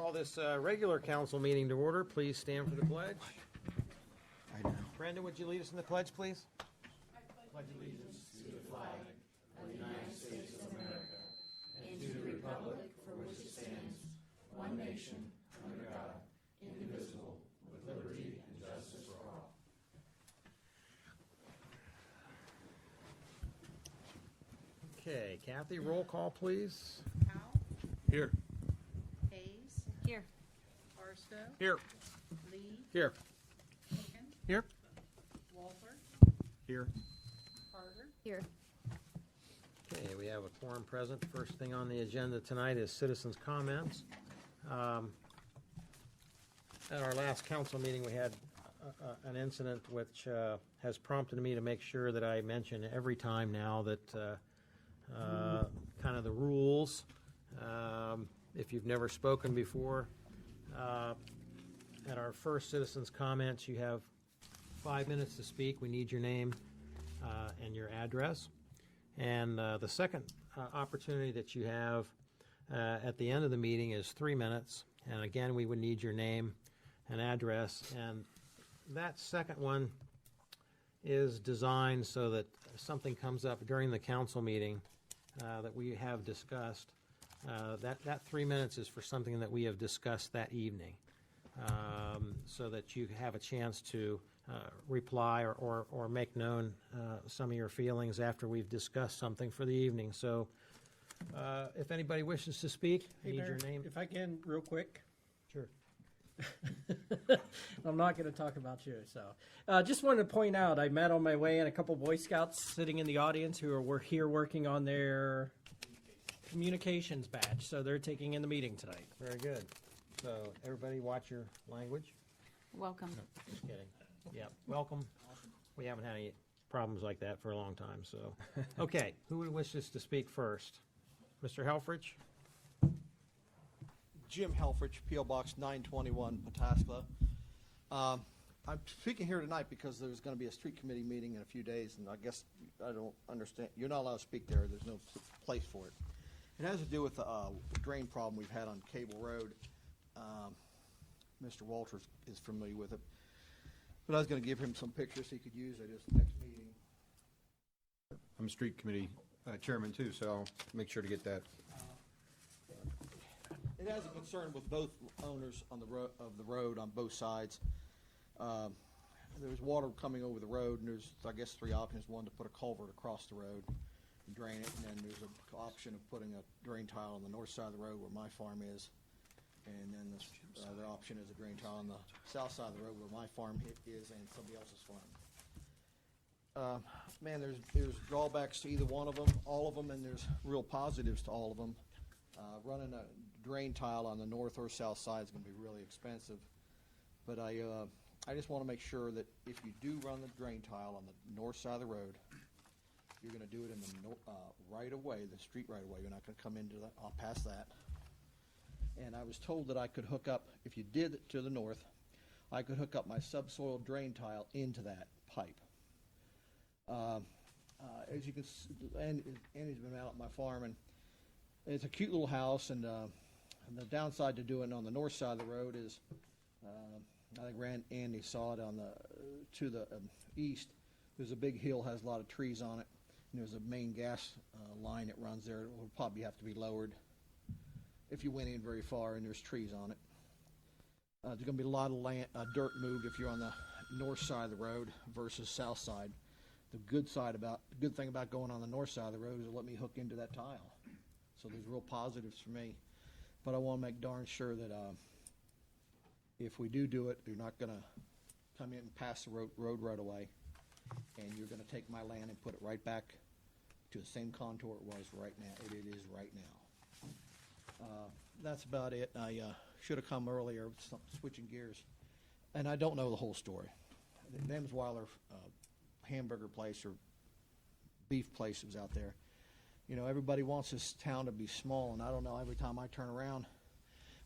call this regular council meeting to order. Please stand for the pledge. I know. Brandon, would you lead us in the pledge, please? Okay, Kathy, roll call, please. Powell, Here. Hayes, Here. Barstow, Here. Lee, Here. Lincoln, Here. Walter, Here. Carter. Here. Okay, we have a quorum present. First thing on the agenda tonight is citizens' comments. At our last council meeting, we had an incident which has prompted me to make sure that I mention every time now that kind of the rules. If you've never spoken before, at our first citizens' comments, you have 5 minutes to speak. We need your name and your address. And the second opportunity that you have at the end of the meeting is 3 minutes. And again, we would need your name and address. And that second one is designed so that if something comes up during the council meeting that we have discussed, that 3 minutes is for something that we have discussed that evening, so that you have a chance to reply or make known some of your feelings after we've discussed something for the evening. So if anybody wishes to speak, I Hey, need Mayor, your name. if I can, real quick. Sure. I'm not going to talk about you. So, just wanted to point out, I met on my way in a couple Boy Scouts sitting in the audience who were here working on their communications badge. So they're taking in the meeting tonight. Very good. So everybody watch your language. Welcome. Just kidding. Yeah, welcome. We haven't had any problems like that for a long time, so. Okay, who would wishes to speak first? Mr. Helfrich? Jim Helfrich, P.O. Box 921, Pataskla. I'm speaking here tonight because there's going to be a street committee meeting in a few days, and I guess I don't understand. You're not allowed to speak there. There's no place for it. It has to do with the drain problem we've had on Cable Road. Mr. Walters is familiar with it. But I was going to give him some pictures he could use at his next meeting. I'm a street committee chairman too, so I'll make sure to get that. It has a concern with both owners on the road on both sides. There's water coming over the road, and there's, I guess, three options. One, to put a culvert across the road and drain it, and then there's an option of putting a drain tile on the north side of the road where my farm is, and then the other option is a drain tile on the south side of the road where my farm is and somebody else's farm. Man, there's drawbacks to either one of them, all of them, and there's real positives to all of them. Running a drain tile on the north or south side is going to be really expensive, but I just want to make sure that if you do run the drain tile on the north side of the road, you're going to do it in the right of way, the street right of way. You're not going to come into that, past that. And I was told that I could hook up, if you did it to the north, I could hook up my subsoil drain tile into that pipe. As you can see, Andy's been out at my farm, and it's a cute little house, and the downside to doing it on the north side of the road is, I think Andy saw it on to the east. There's a big hill, has a lot of trees on it, and there's a main gas line that runs there. It will probably have to be lowered if you went in very far, and there's trees on it. There's going to be a lot of dirt moved if you're on the north side of the road versus south side. The good thing about going on the north side of the road is it'll let me hook into that tile. So there's real positives for me. But I want to make darn sure that if we do it, you're not going to come in and pass the road right away, and you're going to take my land and put it right back to the same contour it was right now. It is right now. That's about it. I should have come earlier, switching gears. And I don't know the whole story. The Nemsweiler hamburger place or beef place was out there. You know, everybody wants this town to be small, and I don't know, every time I turn around,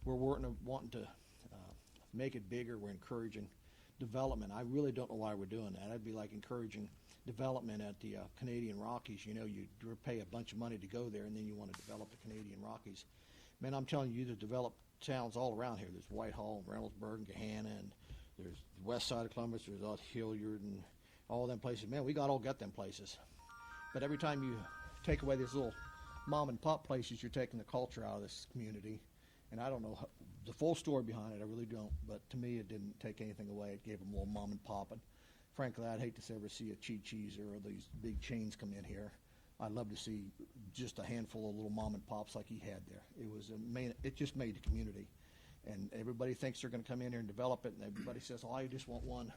we're wanting to make it bigger. We're encouraging development. I really don't know why we're doing that. I'd be like encouraging development at the Canadian Rockies. You know, you pay a bunch of money to go there, and then you want to develop the Canadian Rockies. Man, I'm telling you, either develop towns all around here. There's Whitehall, and Reynoldsburg, and Gahanna, and there's the west side of Columbus. There's out Hilliard and all them places. Man, we all got them places. But every time you take away these little mom and pop places, you're taking the culture out of this community. And I don't know the full story behind it. I really don't. But to me, it didn't take anything away. It gave them a little mom and pop. And frankly, I'd hate to ever see a Chi-Chi's or these big chains come in here. I'd love to see just a handful of little mom and pops like he had there. It just made the community. And everybody thinks they're going to come in here and develop it, and everybody says, "Oh, I just want one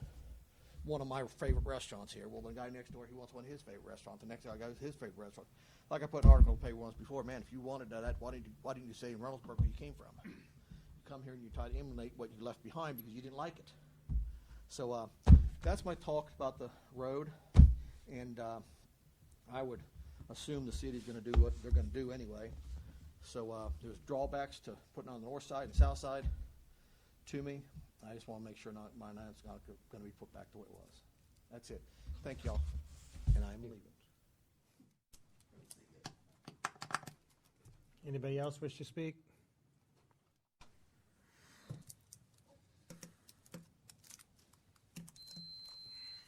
of my favorite restaurants here." Well, the guy next door, he wants one of his favorite restaurants. The next guy goes his favorite restaurant. Like I put an article in the paper once before, man, if you wanted that, why didn't you say in Reynoldsburg where you came from? You come here and you try to emulate what you left behind because you didn't like it. So that's my talk about the road, and I would assume the city's going to do what they're going to do anyway. So there's drawbacks to putting on the north side and south side to me. I just want to make sure my land's not going to be put back the way it was. That's it. Thank y'all, and I'm leaving. Anybody else wish to speak?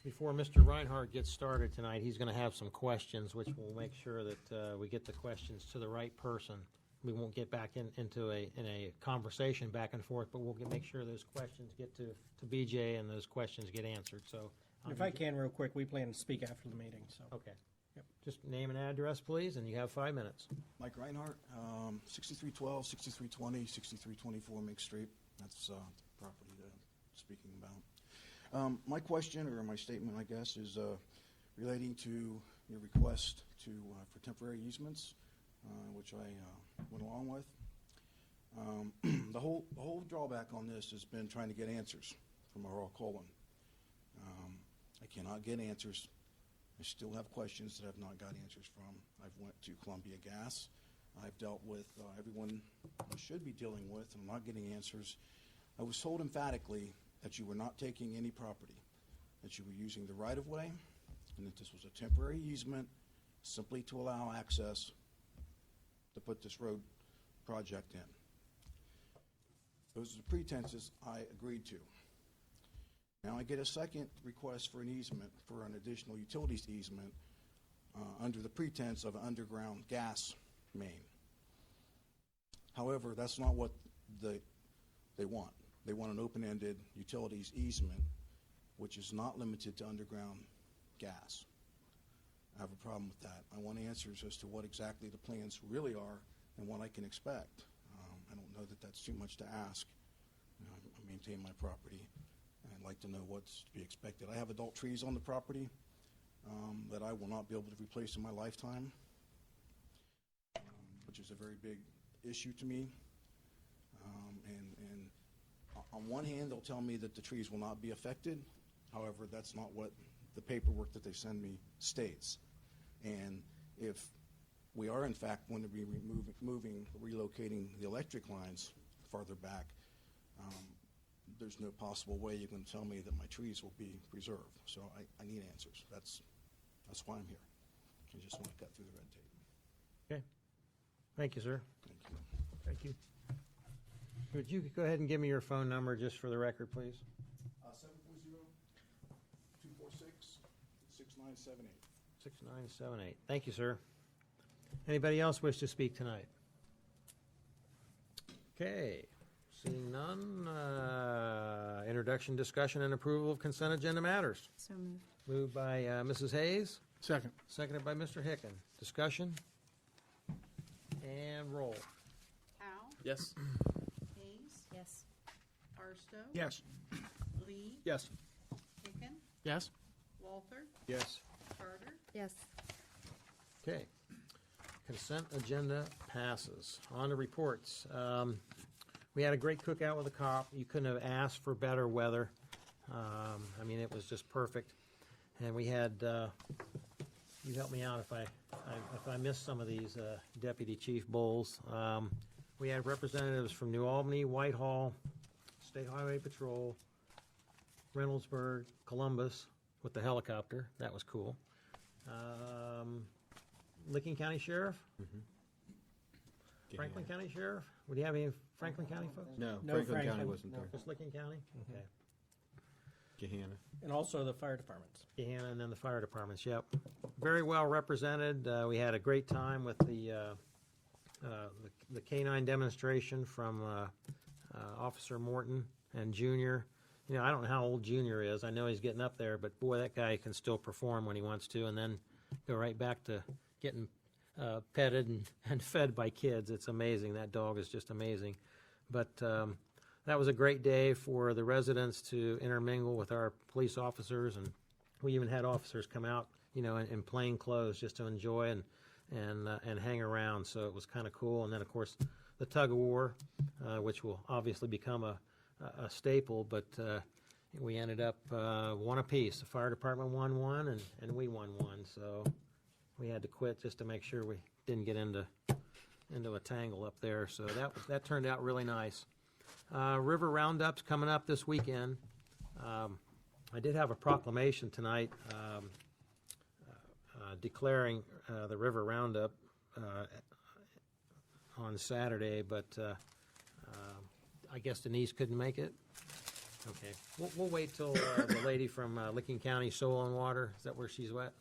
Before Mr. Reinhardt gets started tonight, he's going to have some questions, which will make sure that we get the questions to the right person. We won't get back into a conversation back and forth, but we'll make sure those questions get to BJ and those questions get answered. So, If I can, real quick, we plan to speak after the meeting, so. okay. Yep. Just name and address, please, and you have 5 minutes. Mike Reinhardt, 6312, 6320, 6324 Mink Street. That's the property that I'm speaking about. My question, or my statement, I guess, is relating to your request for temporary easements, which I went along with. The whole drawback on this has been trying to get answers from Earl Colin. I cannot get answers. I still have questions that I've not got answers from. I've went to Columbia Gas. I've dealt with everyone I should be dealing with, and I'm not getting answers. I was told emphatically that you were not taking any property, that you were using the right-of-way, and that this was a temporary easement simply to allow access to put this road project in. Those are the pretenses I agreed to. Now I get a second request for an easement, for an additional utilities easement, under the pretense of an underground gas main. However, that's not what they want. They want an open-ended utilities easement, which is not limited to underground gas. I have a problem with that. I want answers as to what exactly the plans really are and what I can expect. I don't know that that's too much to ask. I maintain my property. I'd like to know what's to be expected. I have adult trees on the property that I will not be able to replace in my lifetime, which is a very big issue to me. And on one hand, they'll tell me that the trees will not be affected. However, that's not what the paperwork that they send me states. And if we are, in fact, going to be relocating the electric lines farther back, there's no possible way you can tell me that my trees will be preserved. So I need answers. That's why I'm here. I just want to cut through the red tape. Okay. Thank you, sir. Thank you. Thank you. Would you go ahead and give me your phone number just for the record, please? 740-246-6978. 6978. Thank you, sir. Anybody else wish to speak tonight? Okay. Seeing none, introduction, discussion, and approval of consent agenda matters. So moved. Moved by Mrs. Hayes, Second. seconded by Mr. Hicken. Discussion and roll. Howe, Yes. Hayes, Yes. Barstow, Yes. Lee, Yes. Hicken, Yes. Walther, Yes. Carter, Yes. Okay. Consent agenda passes. On to reports. We had a great cookout with the cop. You couldn't have asked for better weather. I mean, it was just perfect. And we had, you help me out if I missed some of these, Deputy Chief Bowles. We had representatives from New Albany, Whitehall, State Highway Patrol, Reynoldsburg, Columbus with the helicopter. That was cool. Licking County Sheriff. Franklin County Sheriff? Would you have any Franklin County folks? No, No, Franklin County Franklin. wasn't there. Just Licking County? Okay. Gahanna. And also the fire departments. Gahanna and then the fire departments, yep. Very well represented. We had a great time with the canine demonstration from Officer Morton and Junior. You know, I don't know how old Junior is. I know he's getting up there, but boy, that guy can still perform when he wants to, and then go right back to getting petted and fed by kids. It's amazing. That dog is just amazing. But that was a great day for the residents to intermingle with our police officers, and we even had officers come out, you know, in plain clothes just to enjoy and hang around. So it was kind of cool. And then, of course, the tug of war, which will obviously become a staple, but we ended up one apiece. The fire department won one, and we won one. So we had to quit just to make sure we didn't get into a tangle up there. So that turned out really nice. River Roundup's coming up this weekend. I did have a proclamation tonight declaring the River Roundup on Saturday, but I guess Denise couldn't make it. Okay, we'll wait till the lady from Licking County Soil and Water, is that where she's at?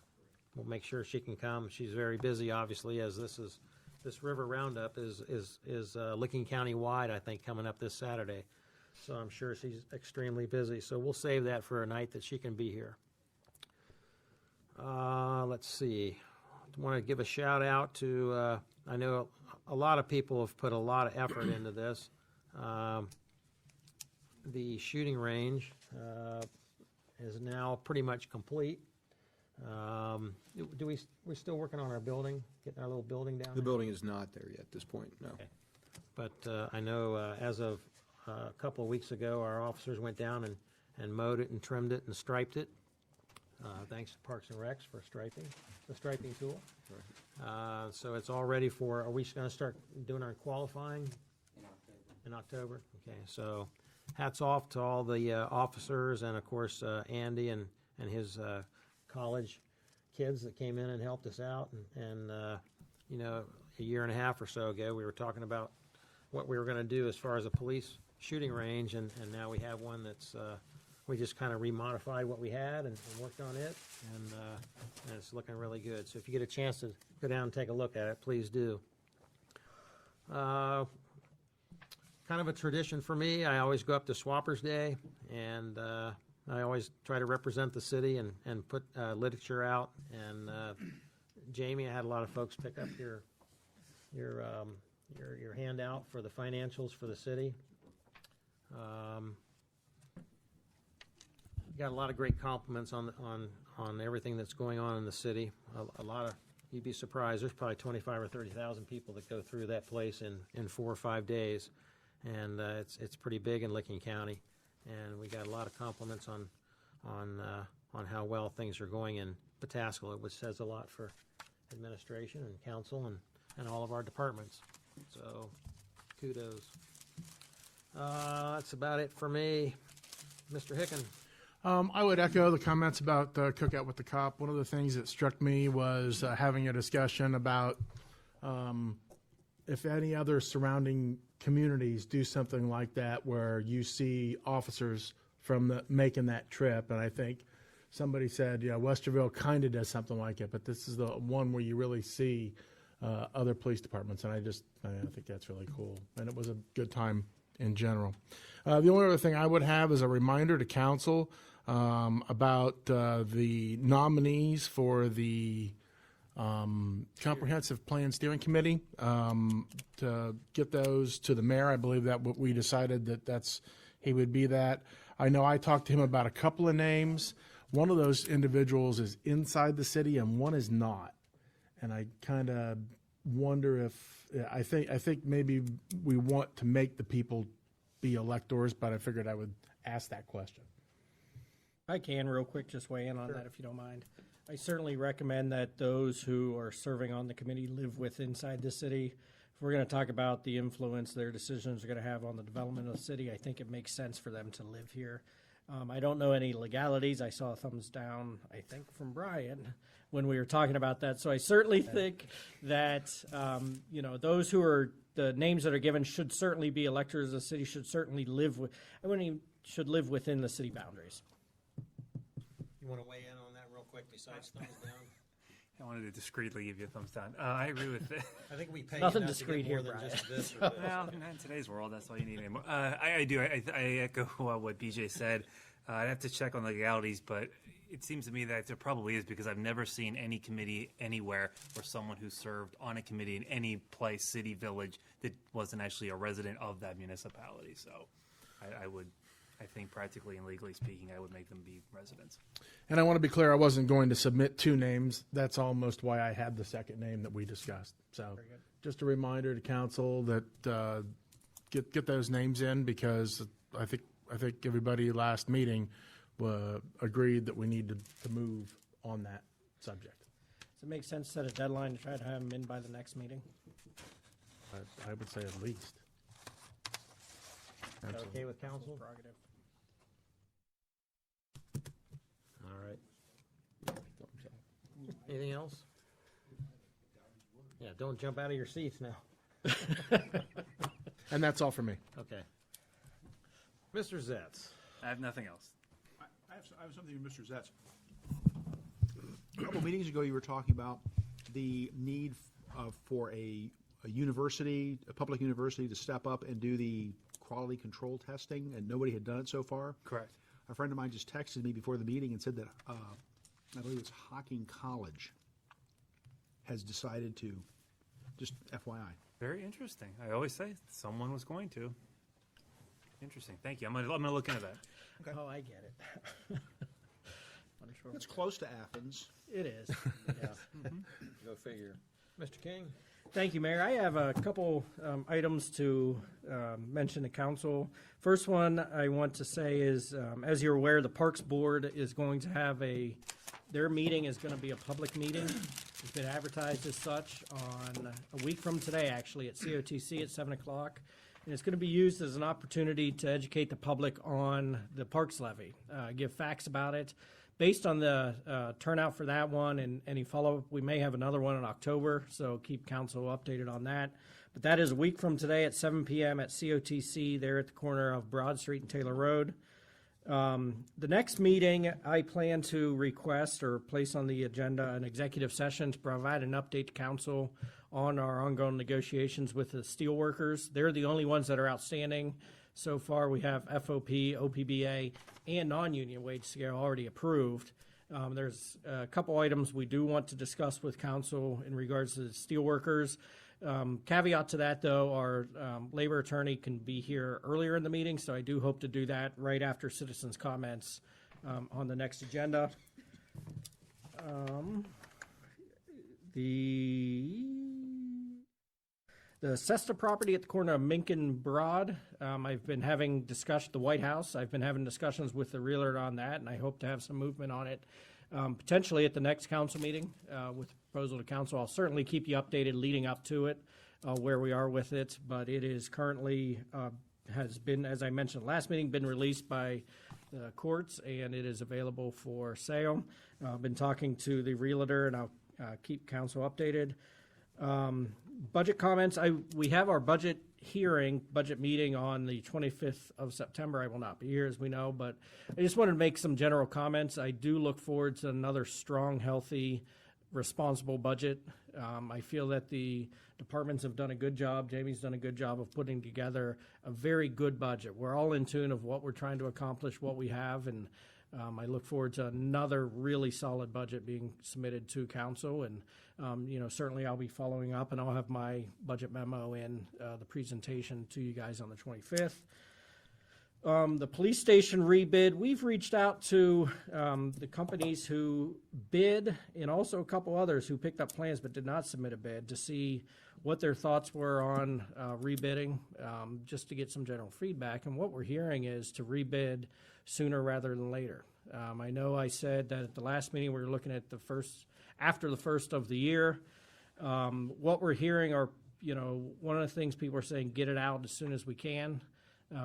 We'll make sure she can come. She's very busy, obviously, as this River Roundup is Licking County wide, I think, coming up this Saturday. So I'm sure she's extremely busy. So we'll save that for a night that she can be here. Let's see. I want to give a shout out to, I know a lot of people have put a lot of effort into this. The shooting range is now pretty much complete. We're still working on our building, getting our little building down The there? building is not there yet at this point, no. Okay. But I know as of a couple of weeks ago, our officers went down and mowed it and trimmed it and striped it. Thanks to Parks and Recs for the striping tool. So it's all ready for, are we going to start doing our qualifying? In October. Okay, so hats off to all the officers and, of course, Andy and his college kids that came in and helped us out. And you know, a year and a half or so ago, we were talking about what we were going to do as far as a police shooting range, and now we have one that's, we just kind of remodified what we had and worked on it, and it's looking really good. So if you get a chance to go down and take a look at it, please do. Kind of a tradition for me. I always go up to Swappers Day, and I always try to represent the city and put literature out. And Jamie, I had a lot of folks pick up your handout for the financials for the city. Got a lot of great compliments on everything that's going on in the city. A lot of, you'd be surprised. There's probably 25 or 30,000 people that go through that place in 4 or 5 days. And it's pretty big in Licking County, and we got a lot of compliments on how well things are going in Pataskala, which says a lot for administration and council and all of our departments. So, kudos. That's about it for me, Mr. Hicken. I would echo the comments about the cookout with the cop. One of the things that struck me was having a discussion about if any other surrounding communities do something like that where you see officers from making that trip. And I think somebody said, yeah, Westerville kind of does something like it, but this is the one where you really see other police departments. And I think that's really cool. And it was a good time in general. The only other thing I would have is a reminder to council about the nominees for the Comprehensive Plan Steering Committee, to get those to the mayor. I believe that what we decided that he would be that. I know I talked to him about a couple of names. One of those individuals is inside the city and one is not. And I kind of wonder if, I think maybe we want to make the people be electors, but I figured I would ask that question. I can real quick just weigh in on that if you don't mind. I certainly recommend that those who are serving on the committee live inside the city. If we're going to talk about the influence their decisions are going to have on the development of the city, I think it makes sense for them to live here. I don't know any legalities. I saw a thumbs down, I think, from Brian when we were talking about that. So I certainly think that, those who are the names that are given should certainly be electors of the city, should certainly should live within the city boundaries. You want to weigh in on that real quick besides thumbs down? I wanted to discreetly give you a thumbs down. I agree with it. I think we pay you Nothing enough to discreet get more here, than Brian. just this or this. Well, in today's world, that's all you need anymore. I do. I echo what BJ said. I'd have to check on the legalities, but it seems to me that there probably is, because I've never seen any committee anywhere or someone who served on a committee in any place, city, village, that wasn't actually a resident of that municipality. So I think practically and legally speaking, I would make them be residents. And I want to be clear, I wasn't going to submit two names. That's almost why I had the second name that we discussed. So just a reminder to council that get those names in, because I think everybody last meeting agreed that we need to move on that subject. Does it make sense to set a deadline to try to have them in by the next meeting? I would say at least. Is that okay with council? Prerogative. All right. Anything else? Yeah, don't jump out of your seats now. And that's all for me. Okay. Mr. Zetz. I have nothing else. I have something with Mr. Zetz. A couple meetings ago, you were talking about the need for a university, a public university, to step up and do the quality control testing, and nobody had done it so far. Correct. A friend of mine just texted me before the meeting and said that I believe it's Hocking College has decided to, just FYI. Very interesting. I always say someone was going to. Interesting. Thank you. I'm gonna look into that. Okay. Oh, I get it. It's close to Athens. It is. Yeah. Go figure. Mr. King. Thank you, Mayor. I have a couple items to mention to council. First one I want to say is, as you're aware, the Parks Board is going to have their meeting is going to be a public meeting. It's been advertised as such on a week from today, actually, at COTC at 7 o'clock. And it's going to be used as an opportunity to educate the public on the Parks Levy, give facts about it. Based on the turnout for that one and any follow-up, we may have another one in October, so keep council updated on that. But that is a week from today at 7 p.m. at COTC there at the corner of Broad Street and Taylor Road. The next meeting, I plan to request or place on the agenda an executive session to provide an update to council on our ongoing negotiations with the steelworkers. They're the only ones that are outstanding. So far, we have FOP, OPBA, and non-union wage scale already approved. There's a couple items we do want to discuss with council in regards to the steelworkers. Caveat to that, though, our labor attorney can be here earlier in the meeting, so I do hope to do that right after citizens' comments on the next agenda. The Cesta property at the corner of Mink and Broad, I've been having discussion, the White House, I've been having discussions with the realtor on that, and I hope to have some movement on it potentially at the next council meeting with proposal to council. I'll certainly keep you updated leading up to it, where we are with it, but it is currently, has been, as I mentioned last meeting, been released by the courts, and it is available for sale. I've been talking to the realtor, and I'll keep council updated. Budget comments, we have our budget meeting on the 25th of September. I will not be here, as we know, but I just wanted to make some general comments. I do look forward to another strong, healthy, responsible budget. I feel that the departments have done a good job. Jamie's done a good job of putting together a very good budget. We're all in tune of what we're trying to accomplish, what we have, and I look forward to another really solid budget being submitted to council, and certainly I'll be following up, and I'll have my budget memo in the presentation to you guys on the 25th. The police station rebid, we've reached out to the companies who bid and also a couple others who picked up plans but did not submit a bid to see what their thoughts were on rebidding, just to get some general feedback. And what we're hearing is to rebid sooner rather than later. I know I said that at the last meeting we were looking at after the first of the year. What we're hearing are, one of the things people are saying, get it out as soon as we can.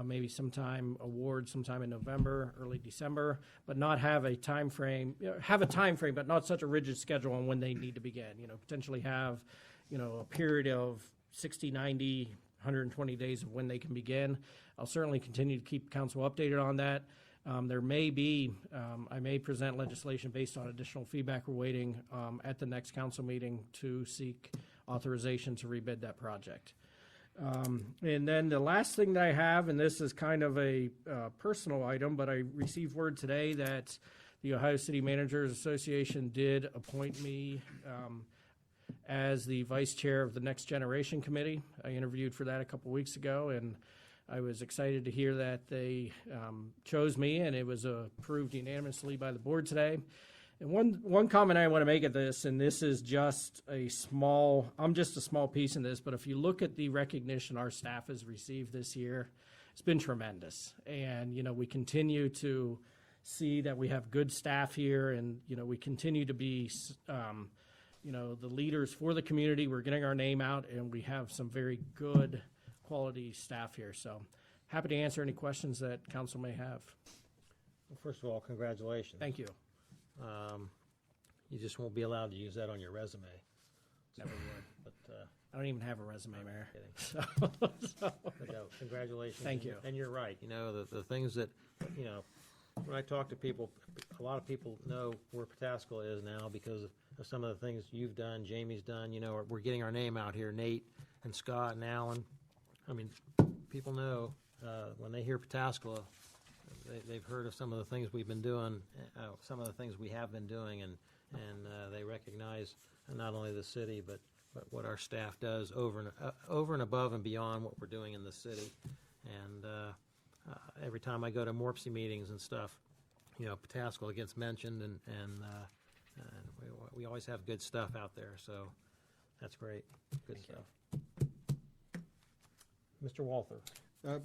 Maybe sometime in November, early December, but not have a time frame. Have a time frame, but not such a rigid schedule on when they need to begin. Potentially have, a period of 60, 90, 120 days of when they can begin. I'll certainly continue to keep council updated on that. There may be, I may present legislation based on additional feedback we're waiting at the next council meeting to seek authorization to rebid that project. And then the last thing that I have, and this is kind of a personal item, but I received word today that the Ohio City Managers Association did appoint me as the vice chair of the Next Generation Committee. I interviewed for that a couple weeks ago, and I was excited to hear that they chose me, and it was approved unanimously by the board today. And one comment I want to make at this, and this is just I'm just a small piece in this, but if you look at the recognition our staff has received this year, it's been tremendous. And, we continue to see that we have good staff here, and, we continue to be, the leaders for the community. We're getting our name out, and we have some very good quality staff here. So happy to answer any questions that council may have. Well, first of all, congratulations. Thank you. You just won't be allowed to use that on your resume. Never would. But I don't even have a resume, Mayor. kidding. So, But no, congratulations. Thank you. And you're right. The things that, when I talk to people, a lot of people know where Pataskala is now because of some of the things you've done, Jamie's done. We're getting our name out here, Nate and Scott and Alan. I mean, people know when they hear Pataskala, they've heard of some of the things we've been doing, some of the things we have been doing, and they recognize not only the city, but what our staff does over and above and beyond what we're doing in the city. And every time I go to Morpsey meetings and stuff, Pataskala gets mentioned, and we always have good stuff out there. So that's great. Good stuff. Mr. Walther.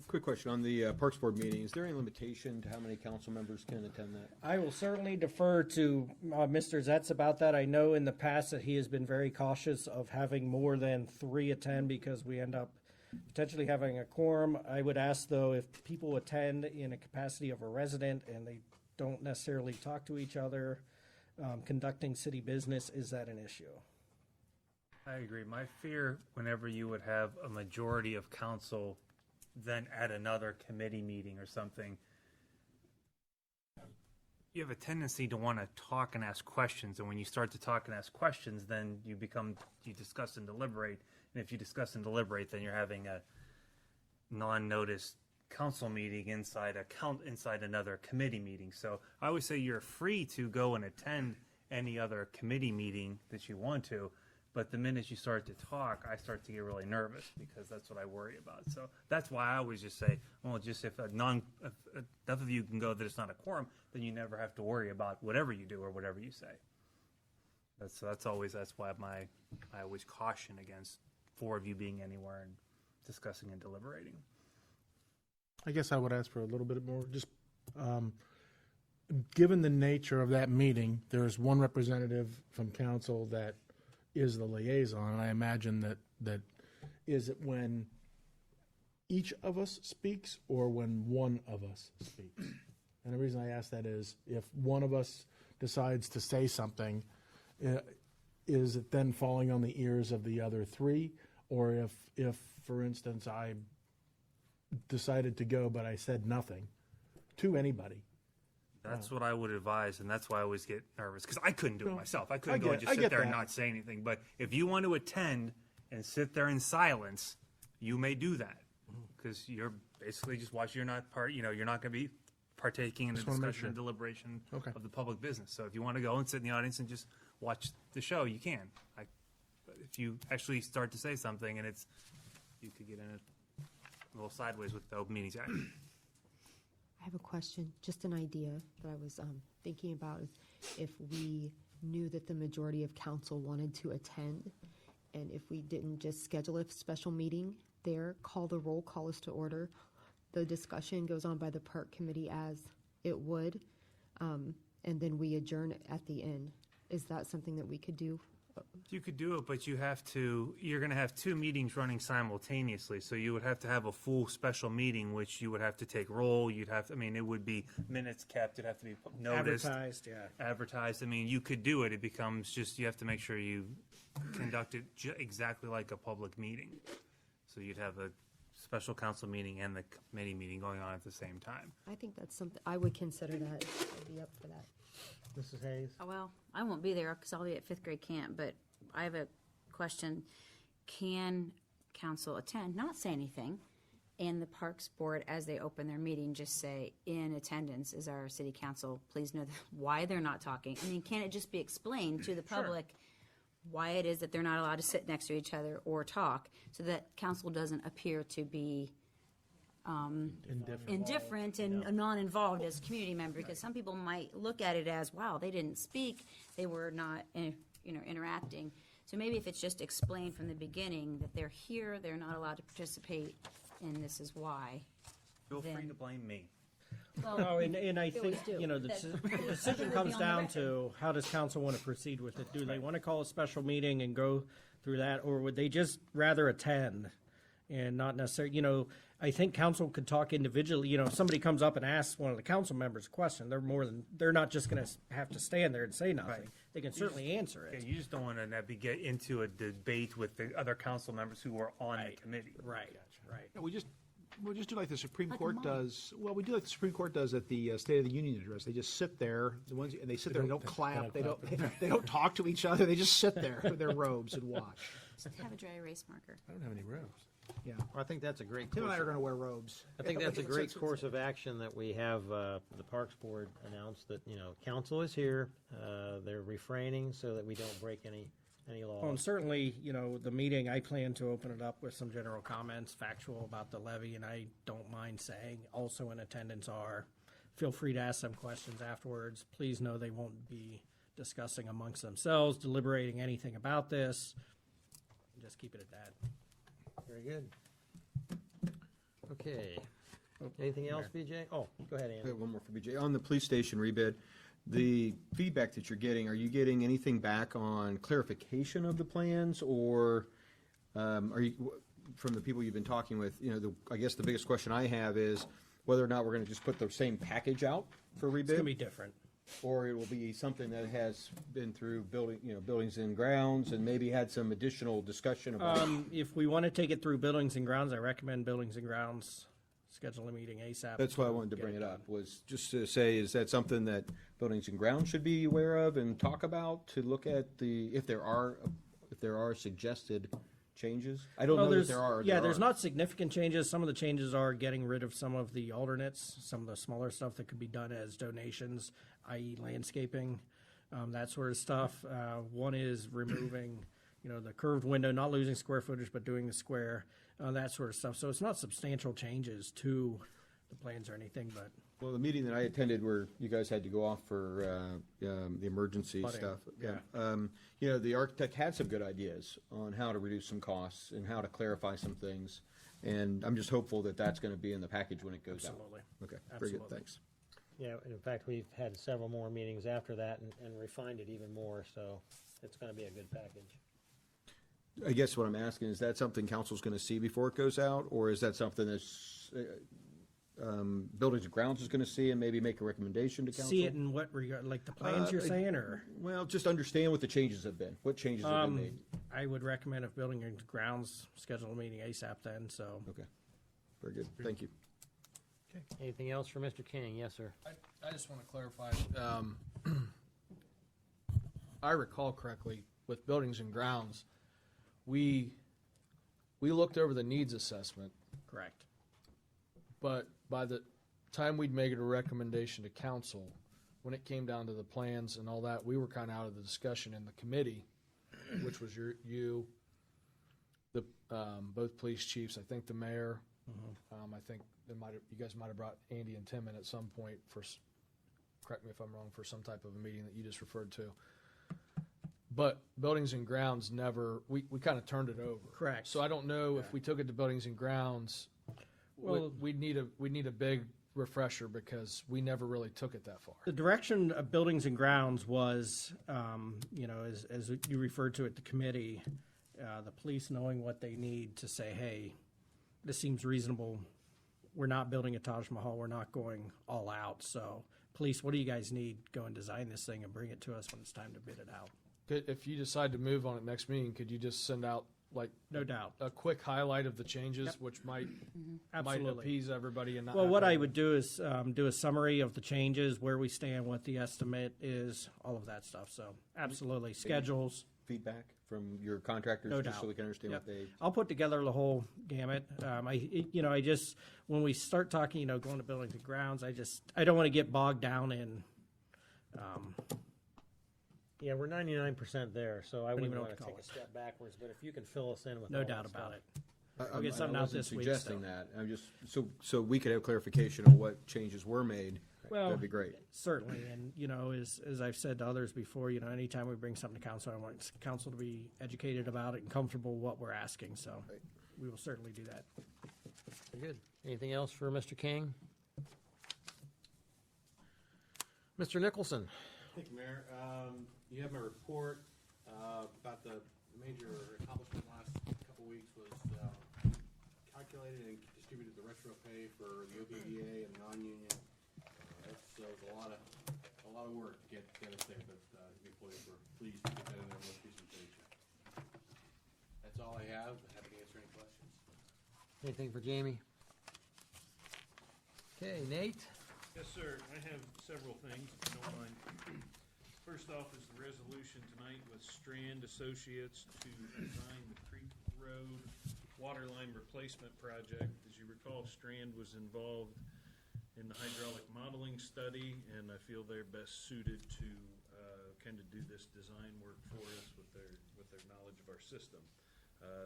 Quick question on the Parks Board meeting. Is there any limitation to how many council members can attend that? I will certainly defer to Mr. Zetz about that. I know in the past that he has been very cautious of having more than 3 attend because we end up potentially having a quorum. I would ask, though, if people attend in a capacity of a resident and they don't necessarily talk to each other, conducting city business, is that an issue? I agree. My fear, whenever you would have a majority of council then at another committee meeting or something, you have a tendency to want to talk and ask questions. And when you start to talk and ask questions, then you discuss and deliberate. And if you discuss and deliberate, then you're having a non-noticed council meeting inside another committee meeting. So I always say you're free to go and attend any other committee meeting that you want to. But the minute you start to talk, I start to get really nervous because that's what I worry about. So that's why I always just say, well, just if enough of you can go that it's not a quorum, then you never have to worry about whatever you do or whatever you say. That's why I always caution against 4 of you being anywhere and discussing and deliberating. I guess I would ask for a little bit more, just given the nature of that meeting, there's one representative from council that is the liaison, and I imagine that is it when each of us speaks or when one of us speaks? And the reason I ask that is if one of us decides to say something, is it then falling on the ears of the other 3? Or if for instance, I decided to go but I said nothing to anybody? That's what I would advise, and that's why I always get nervous, because I couldn't do it myself. I couldn't go and just I sit get there and that. not say anything. But if you want to attend and sit there in silence, you may do that, because you're basically just watching. You're not you're not going to be partaking in the Just wanna make discussion and sure. deliberation Okay. of the public business. So if you want to go and sit in the audience and just watch the show, you can. But if you actually start to say something, and you could get in a little sideways with the Open Meetings Act. I have a question, just an idea that I was thinking about. Is if we knew that the majority of council wanted to attend, and if we didn't just schedule a special meeting there, call the roll, call us to order, the discussion goes on by the park committee as it would, and then we adjourn at the end. Is that something that we could do? You could do it, but you're going to have 2 meetings running simultaneously. So you would have to have a full special meeting, which you would have to take roll. It would be minutes kept. It'd have to be noticed. Advertised. You could do it. It becomes just, you have to make sure you conduct it exactly like a public meeting. So you'd have special council meeting and the committee meeting going on at the same time. I think that's something, I would consider that. I'd be up for that. Mrs. Hayes? Oh, well, I won't be there because I'll be at fifth grade camp, but I have a question. Can council attend, not say anything, and the Parks Board, as they open their meeting, just say, in attendance is our city council, please know why they're not talking? I mean, can it just be explained to the public why it is that they're not allowed to sit next to each other or talk, so that council doesn't appear to be indifferent and non-involved as a community member, because some people might look at it as, wow, they didn't speak, they were not, interacting. So maybe if it's just explained from the beginning that they're here, they're not allowed to participate, and this is why. Feel free Then- to blame me. Oh, and I They think, always do. the That- decision would comes be on the down record. to, how does council want to proceed with it? Do they want to call a special meeting and go through that, or would they just rather attend and not necessarily, I think council could talk individually, if somebody comes up and asks one of the council members a question, they're not just going to have to stand there and say nothing. Right. They can certainly answer Yeah, it. you just don't want to get into a debate with the other council members who are on the committee. Right. Yeah, we'll just do like the Supreme Like a Court mob. does. Well, we do like the Supreme Court does at the State of the Union address. They just sit there, and they sit there. They don't clap. They don't talk to each other. They just sit there with their robes and watch. Just have a dry erase marker. I don't have any robes. Yeah, I think that's a great Tim and I course are of- going to wear robes. I think that's a great course of action that we have, the Parks Board announce that, council is here, they're refraining so that we don't break any Well, and laws. certainly, the meeting, I plan to open it up with some general comments, factual about the levy, and I don't mind saying also in attendance are, feel free to ask them questions afterwards. Please know they won't be discussing amongst themselves, deliberating anything about this. Just keep it at that. Very good. Okay. Anything else, BJ? Oh, go ahead, I Andy. have one more for BJ. On the police station rebid, the feedback that you're getting, are you getting anything back on clarification of the plans, or are you, from the people you've been talking with, I guess the biggest question I have is whether or not we're going to just put the same package out for It's going to be rebid, different. or it will be something that has been through buildings and grounds, and maybe had some additional discussion about. If we want to take it through Buildings and Grounds, I recommend Buildings and Grounds schedule a meeting ASAP. That's why I wanted to Get bring it done. up, was just to say, is that something that Buildings and Grounds should be aware of and talk about, to look at if there are suggested changes? I don't Well, know that there's, there are. or yeah, there there's aren't. not significant changes. Some of the changes are getting rid of some of the alternates, some of the smaller stuff that could be done as donations, i.e. landscaping, that sort of stuff. One is removing, the curved window, not losing square footage, but doing the square, that sort of stuff. So it's not substantial changes to the plans or anything, but Well, the meeting that I attended where you guys had to go off for the emergency Flooding, stuff. yeah. The architect had some good ideas on how to reduce some costs and how to clarify some things. And I'm just hopeful that that's going to be in the package when it goes out. absolutely. Okay, very good, Absolutely. thanks. Yeah, and in fact, we've had several more meetings after that and refined it even more, so it's going to be a good package. I guess what I'm asking, is that something council's going to see before it goes out? Or is that something that's Buildings and Grounds is going to see and maybe make a recommendation to council? See it in what regard, like the plans you're saying, or? Well, just understand what the changes have been, what changes have been made. I would recommend if Building and Grounds schedule a meeting ASAP then, so. Okay, very good, thank you. Anything else for Mr. King? Yes, sir. I just want to clarify. I recall correctly, with Buildings and Grounds, we looked over the needs assessment, Correct. but by the time we'd make it a recommendation to council, when it came down to the plans and all that, we were kind of out of the discussion in the committee, which was you, the both police chiefs, I think the mayor. I think you guys might have brought Andy and Tim in at some point correct me if I'm wrong, for some type of a meeting that you just referred to. But Buildings and Grounds never, we kind of turned it over. Correct. So I don't know if we took it to Buildings and Grounds, Well- we'd need a big refresher, because we never really took it that far. The direction of Buildings and Grounds was, as you referred to at the committee, the police knowing what they need to say, hey, this seems reasonable. We're not building a Taj Mahal. We're not going all out. So, police, what do you guys need? Go and design this thing and bring it to us when it's time to bid it out. If you decide to move on it next meeting, could you just send out like No doubt. a quick highlight of the changes, which might Absolutely. appease everybody and not. Well, have what to- I would do is do a summary of the changes, where we stand, what the estimate is, all of that stuff. So absolutely, schedules. Feedback from your contractors, No just so doubt. we can understand Yep. what they. I'll put together the whole gamut. I just, when we start talking, going to buildings and grounds, I don't want to get bogged down in, Yeah, we're 99% there, so I even wouldn't know want what to to take call a step backwards, but if you can fill us in with no all doubt that about stuff. it. We'll get something out wasn't this week, suggesting so. that. I'm just so we could have clarification of what changes were made. Well, That'd be great. Certainly, and as I've said to others before, anytime we bring something to council, I want council to be educated about it and comfortable with what we're asking. So, we will certainly do that. Very good. Anything else for Mr. King? Mr. Nicholson? Thank you, Mayor. You have my report about the major accomplishment last couple weeks was calculated and distributed the retro pay for the OPDA and non-union. That was a lot of work to get us there, but the employees were pleased to get that in their most recent paycheck. That's all I have. Happy to answer any questions. Anything for Jamie? Okay, Nate? Yes, sir. I have several things, if you don't mind. First off is the resolution tonight with Strand Associates to design the Creek Road waterline replacement project. As you recall, Strand was involved in the hydraulic modeling study, and I feel they're best suited to kind of do this design work for us with their knowledge of our system.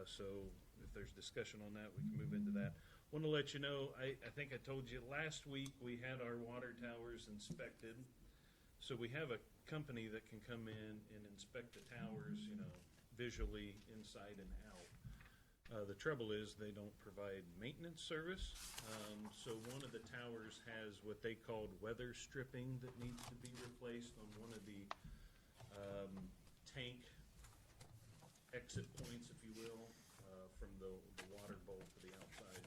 So if there's discussion on that, we can move into that. Want to let you know, I think I told you last week we had our water towers inspected. So we have a company that can come in and inspect the towers, visually inside and out. The trouble is they don't provide maintenance service. So one of the towers has what they called weather stripping that needs to be replaced on one of the tank exit points, if you will, from the water bowl to the outside.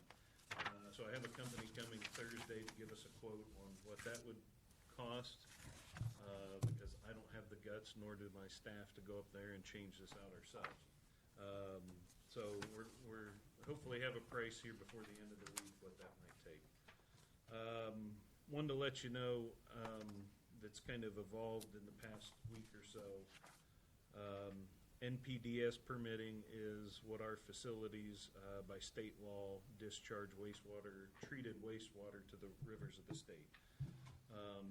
So I have a company coming Thursday to give us a quote on what that would cost, because I don't have the guts, nor do my staff, to go up there and change this out ourselves. So we're hopefully have a price here before the end of the week what that might take. Wanted to let you know that's kind of evolved in the past week or so. NPDS permitting is what our facilities by state law discharge treated wastewater to the rivers of the state.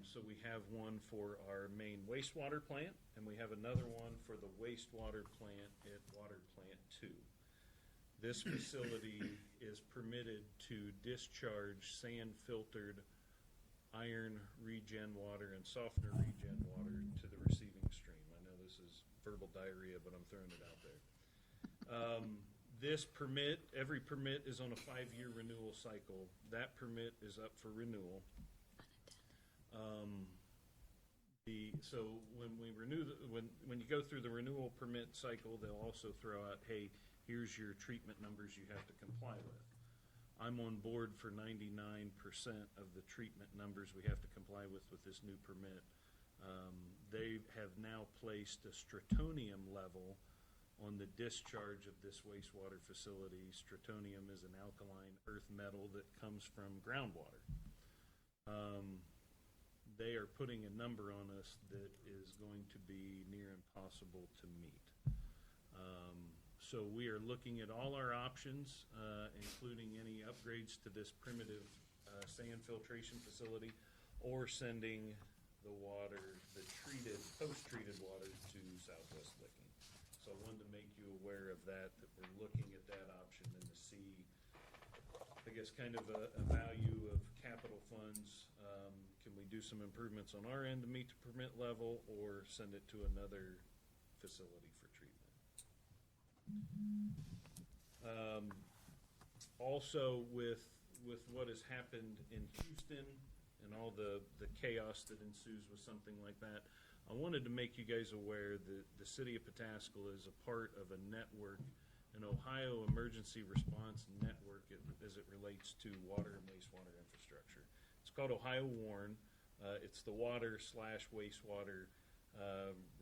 So we have one for our main wastewater plant, and we have another one for the wastewater plant at Water Plant 2. This facility is permitted to discharge sand-filtered iron regen water and softener regen water to the receiving stream. I know this is verbal diarrhea, but I'm throwing it out there. This permit, every permit is on a 5-year renewal cycle. That permit is up for renewal. So when we renew when you go through the renewal permit cycle, they'll also throw out, hey, here's your treatment numbers you have to comply with. I'm on board for 99% of the treatment numbers we have to comply with this new permit. They have now placed a stratonium level on the discharge of this wastewater facility. Stratonium is an alkaline earth metal that comes from groundwater. They are putting a number on us that is going to be near impossible to meet. So we are looking at all our options, including any upgrades to this primitive sand filtration facility, or sending the water, the post-treated water to Southwest Licking. So I wanted to make you aware of that we're looking at that option and to see, I guess, kind of a value of capital funds. Can we do some improvements on our end to meet the permit level, or send it to another facility for treatment? Also, with what has happened in Houston and all the chaos that ensues with something like that, I wanted to make you guys aware that the city of Pataskala is a part of a network, an Ohio Emergency Response Network as it relates to water and wastewater infrastructure. It's called Ohio WARN. It's the water/wastewater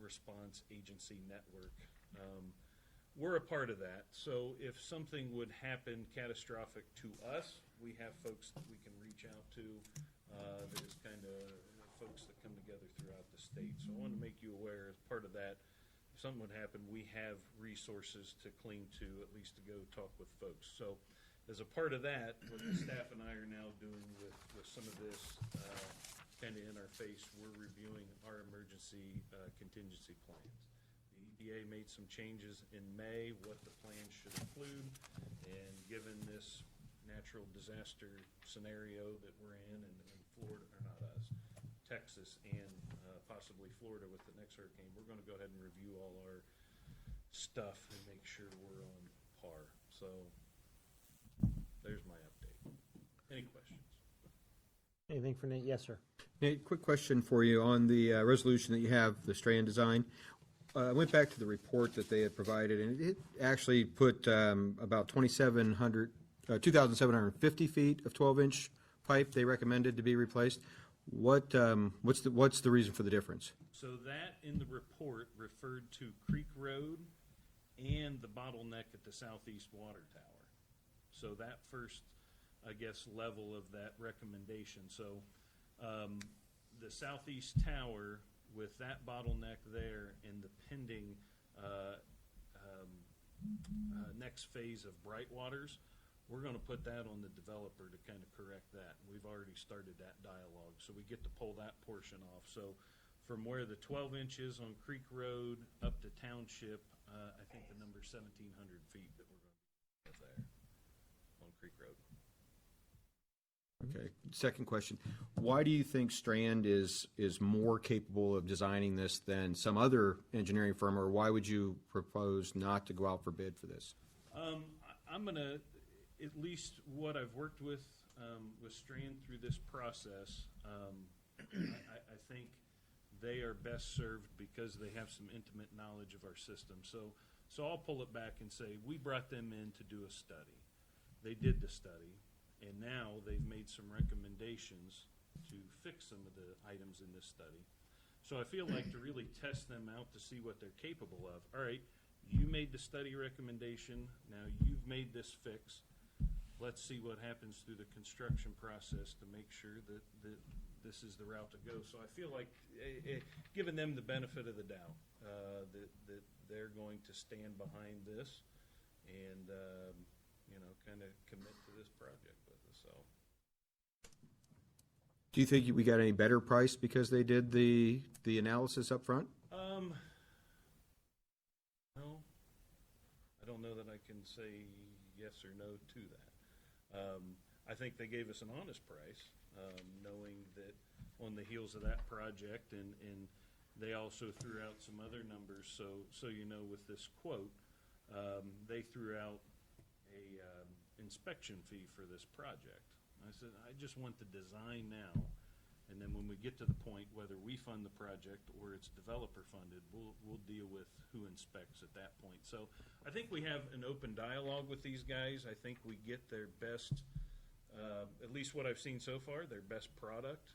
response agency network. we're a part of that. So if something would happen catastrophic to us, we have folks that we can reach out to. That is kind of folks that come together throughout the state. So I want to make you aware, as part of that, if something would happen, we have resources to cling to, at least to go talk with folks. So as a part of that, what the staff and I are now doing with some of this kind of in our face, we're reviewing our emergency contingency plans. The EPA made some changes in May, what the plan should include, and given this natural disaster scenario that we're in Florida, or not us, Texas, and possibly Florida with the next hurricane, we're going to go ahead and review all our stuff and make sure we're on par. So there's my update. Any questions? Anything for Nate? Yes, sir. Nate, quick question for you on the resolution that you have, the Strand design. I went back to the report that they had provided, and it actually put about 2,750 feet of 12-inch pipe they recommended to be replaced. What's the reason for the difference? So that in the report referred to Creek Road and the bottleneck at the southeast water tower. So that first, I guess, level of that recommendation. So the southeast tower with that bottleneck there and the pending next phase of Brightwaters, we're going to put that on the developer to kind of correct that. We've already started that dialogue, so we get to pull that portion off. So from where the 12 inches on Creek Road up to Township, I think the number's 1,700 feet that we're going to have there on Creek Road. Okay. Second question: why do you think Strand is more capable of designing this than some other engineering firm, or why would you propose not to go out for bid for this? I'm going to, at least what I've worked with Strand through this process, I think they are best served because they have some intimate knowledge of our system. So I'll pull it back and say we brought them in to do a study. They did the study, and now they've made some recommendations to fix some of the items in this study. So I feel like to really test them out to see what they're capable of. All right, you made the study recommendation. Now you've made this fix. Let's see what happens through the construction process to make sure that this is the route to go. So I feel like giving them the benefit of the doubt, that they're going to stand behind this and kind of commit to this project with us. So, Do you think we got any better price because they did the analysis up front? No, I don't know that I can say yes or no to that. I think they gave us an honest price, knowing that on the heels of that project, and they also threw out some other numbers. So with this quote, they threw out a inspection fee for this project. I said, I just want the design now, and then when we get to the point whether we fund the project or it's developer funded, we'll deal with who inspects at that point. So I think we have an open dialogue with these guys. I think we get their best, at least what I've seen so far, their best product.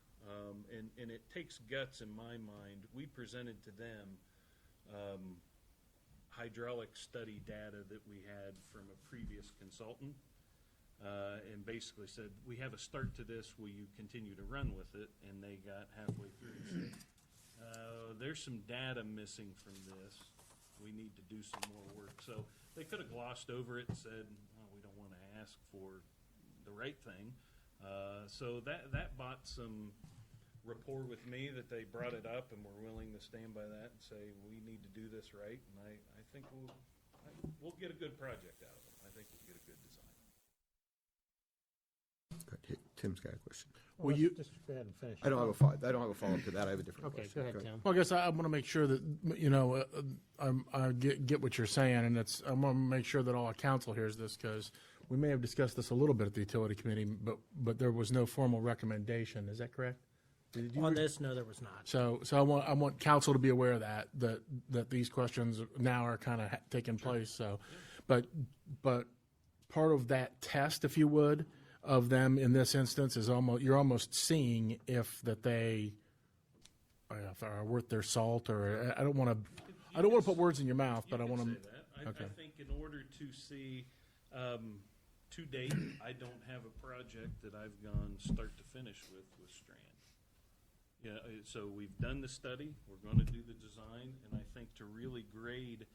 And it takes guts in my mind. We presented to them hydraulic study data that we had from a previous consultant, and basically said, we have a start to this, will you continue to run with it? And they got halfway through and said, there's some data missing from this. We need to do some more work. So they could have glossed over it and said, oh, we don't want to ask for the right thing. So that bought some rapport with me, that they brought it up and were willing to stand by that and say, we need to do this right. And I think we'll get a good project out of it. I think we'll get a good design. Good. Tim's got a question. Well, you- just go ahead and finish. I don't have a follow-up to that. I have a different Okay, question. go ahead, Tim. Well, I guess I want to make sure that, I get what you're saying, and I want to make sure that all our council hears this, because we may have discussed this a little bit at the utility committee, but there was no formal recommendation. Is that correct? Did you On this, no, there was not. So I want council to be aware of that these questions now are kind of taking place. So, but part of that test, if you would, of them in this instance is you're almost seeing if they are worth their salt, or I don't want to put words in your mouth, but I want to. Okay. I think in order to see, to date, I don't have a project that I've gone start to finish with Strand. Yeah, so we've done the study, we're going to do the design, and I think to really grade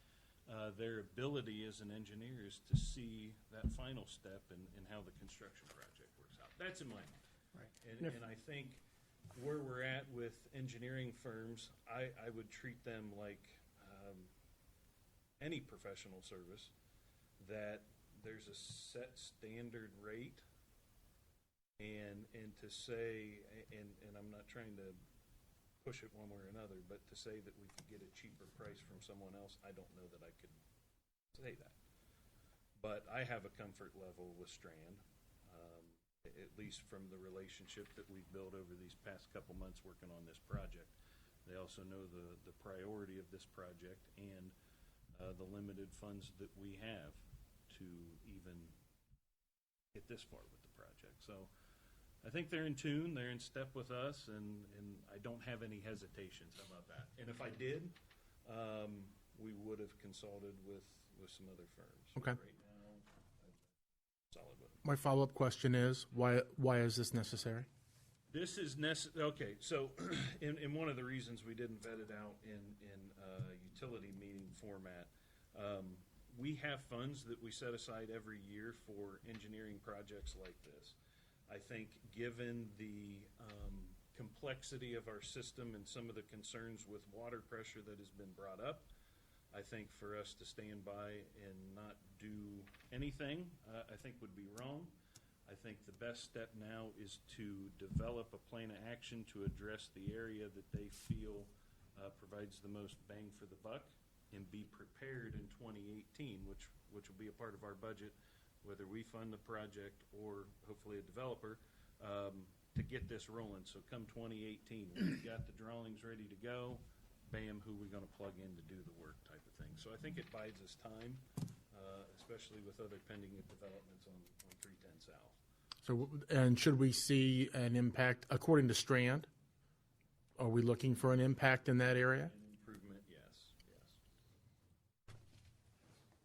their ability as an engineer is to see that final step and how the construction project works out. That's in my mind. Right. And I think where we're at with engineering firms, I would treat them like any professional service, that there's a set standard rate, and to say, and I'm not trying to push it one way or another, but to say that we could get a cheaper price from someone else, I don't know that I could say that. But I have a comfort level with Strand, at least from the relationship that we've built over these past couple months working on this project. They also know the priority of this project and the limited funds that we have to even get this far with the project. So I think they're in tune, they're in step with us, and I don't have any hesitations. How about that? And if I did, we would have consulted with some other firms. Okay. Right now, I'm solid with them. My follow-up question is, why is this necessary? This is okay, so in one of the reasons we didn't vet it out in utility meeting format, we have funds that we set aside every year for engineering projects like this. I think given the complexity of our system and some of the concerns with water pressure that has been brought up, I think for us to stand by and not do anything, I think would be wrong. I think the best step now is to develop a plan of action to address the area that they feel provides the most bang for the buck, and be prepared in 2018, which will be a part of our budget, whether we fund the project or hopefully a developer, to get this rolling. So come 2018, we've got the drawings ready to go, bam, who we going to plug in to do the work type of thing. So I think it buys us time, especially with other pending developments on 310 South. So, and should we see an impact, according to Strand? Are we looking for an impact in that area? An improvement, yes.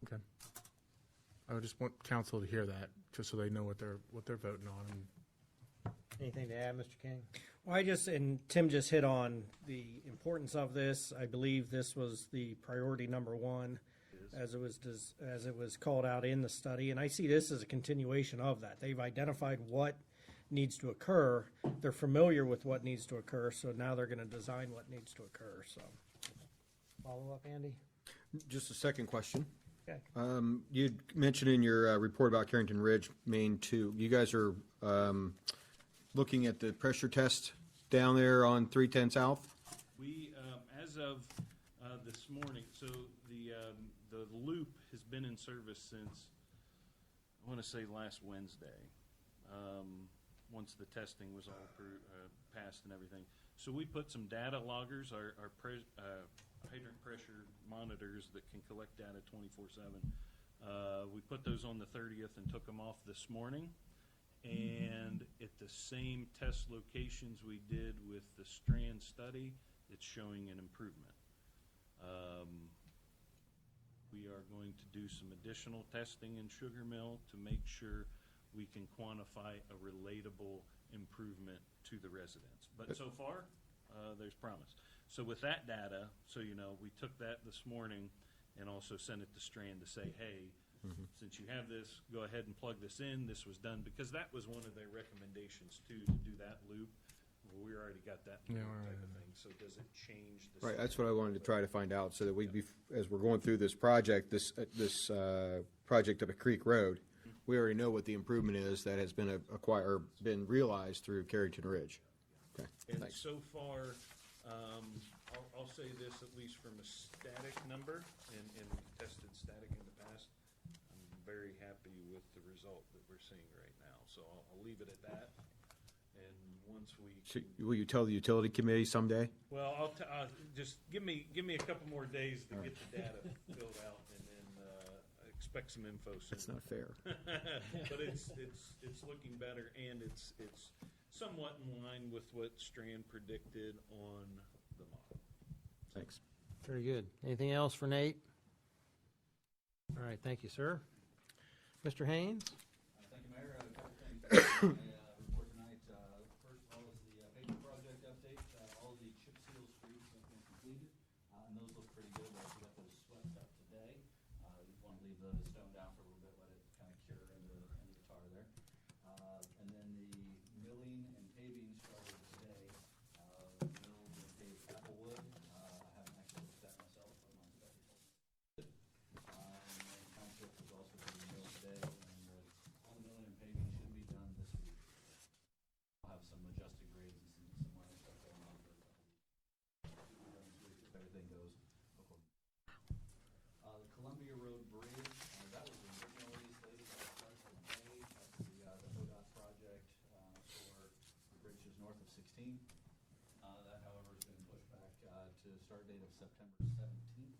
Okay. I would just want council to hear that, just so they know what they're voting on. Anything to add, Mr. King? Well, and Tim just hit on the importance of this. I believe this was the priority number one, as it was called out in the study, and I see this as a continuation of that. They've identified what needs to occur. They're familiar with what needs to occur, so now they're going to design what needs to occur. So, Follow up, Andy? Just a second question. okay. You mentioned in your report about Carrington Ridge, Maine 2, you guys are looking at the pressure test down there on 310 South? We, as of this morning, so the loop has been in service since, I want to say last Wednesday, once the testing was all passed and everything. So we put some data loggers, our hydrant pressure monitors that can collect data 24/7. We put those on the 30th and took them off this morning. And at the same test locations we did with the Strand study, it's showing an improvement. We are going to do some additional testing in Sugar Mill to make sure we can quantify a relatable improvement to the residents. But so far, there's promise. So with that data, so you know, we took that this morning and also sent it to Strand to say, hey, since you have this, go ahead and plug this in. This was done because that was one of their recommendations too, to do that loop. Well, we already got that type of thing. So does it change the Right, that's what I wanted to try to find out, so that we'd be, as we're going through this project, this project up at Creek Road, we already know what the improvement is that has been acquired, or been realized through Carrington Ridge. Okay, And thanks. so far, I'll say this, at least from a static number, and we've tested static in the past, I'm very happy with the result that we're seeing right now. So I'll leave it at that. And once we So will you tell the utility committee someday? well, I'll just give me a couple more days to get the data filled out, and then I expect some info soon. That's not fair. But it's looking better, and it's somewhat in line with what Strand predicted on the model. Thanks. Very good. Anything else for Nate? All right, thank you, sir. Mr. Haynes? Thank you, Mayor. A couple things in my report tonight. First of all is the paving project update. All the chip seal streets have been completed, and those look pretty good. We got those swept up today. You want to leave the stone down for a little bit, let it kind of cure into the tar there. And then the milling and paving started today. Milled and paved Applewood. I haven't actually looked at that myself, but my inspector told me. And then Township was also being milled today, and all the milling and paving should be done this week. I'll have some adjusted grades and some minor stuff going on for a couple weeks. Should be done this week if everything goes according. The Columbia Road Bridge, that was originally slated to start today. That's the ODOT project for the bridges north of 16. That, however, has been pushed back to start date of September 17th.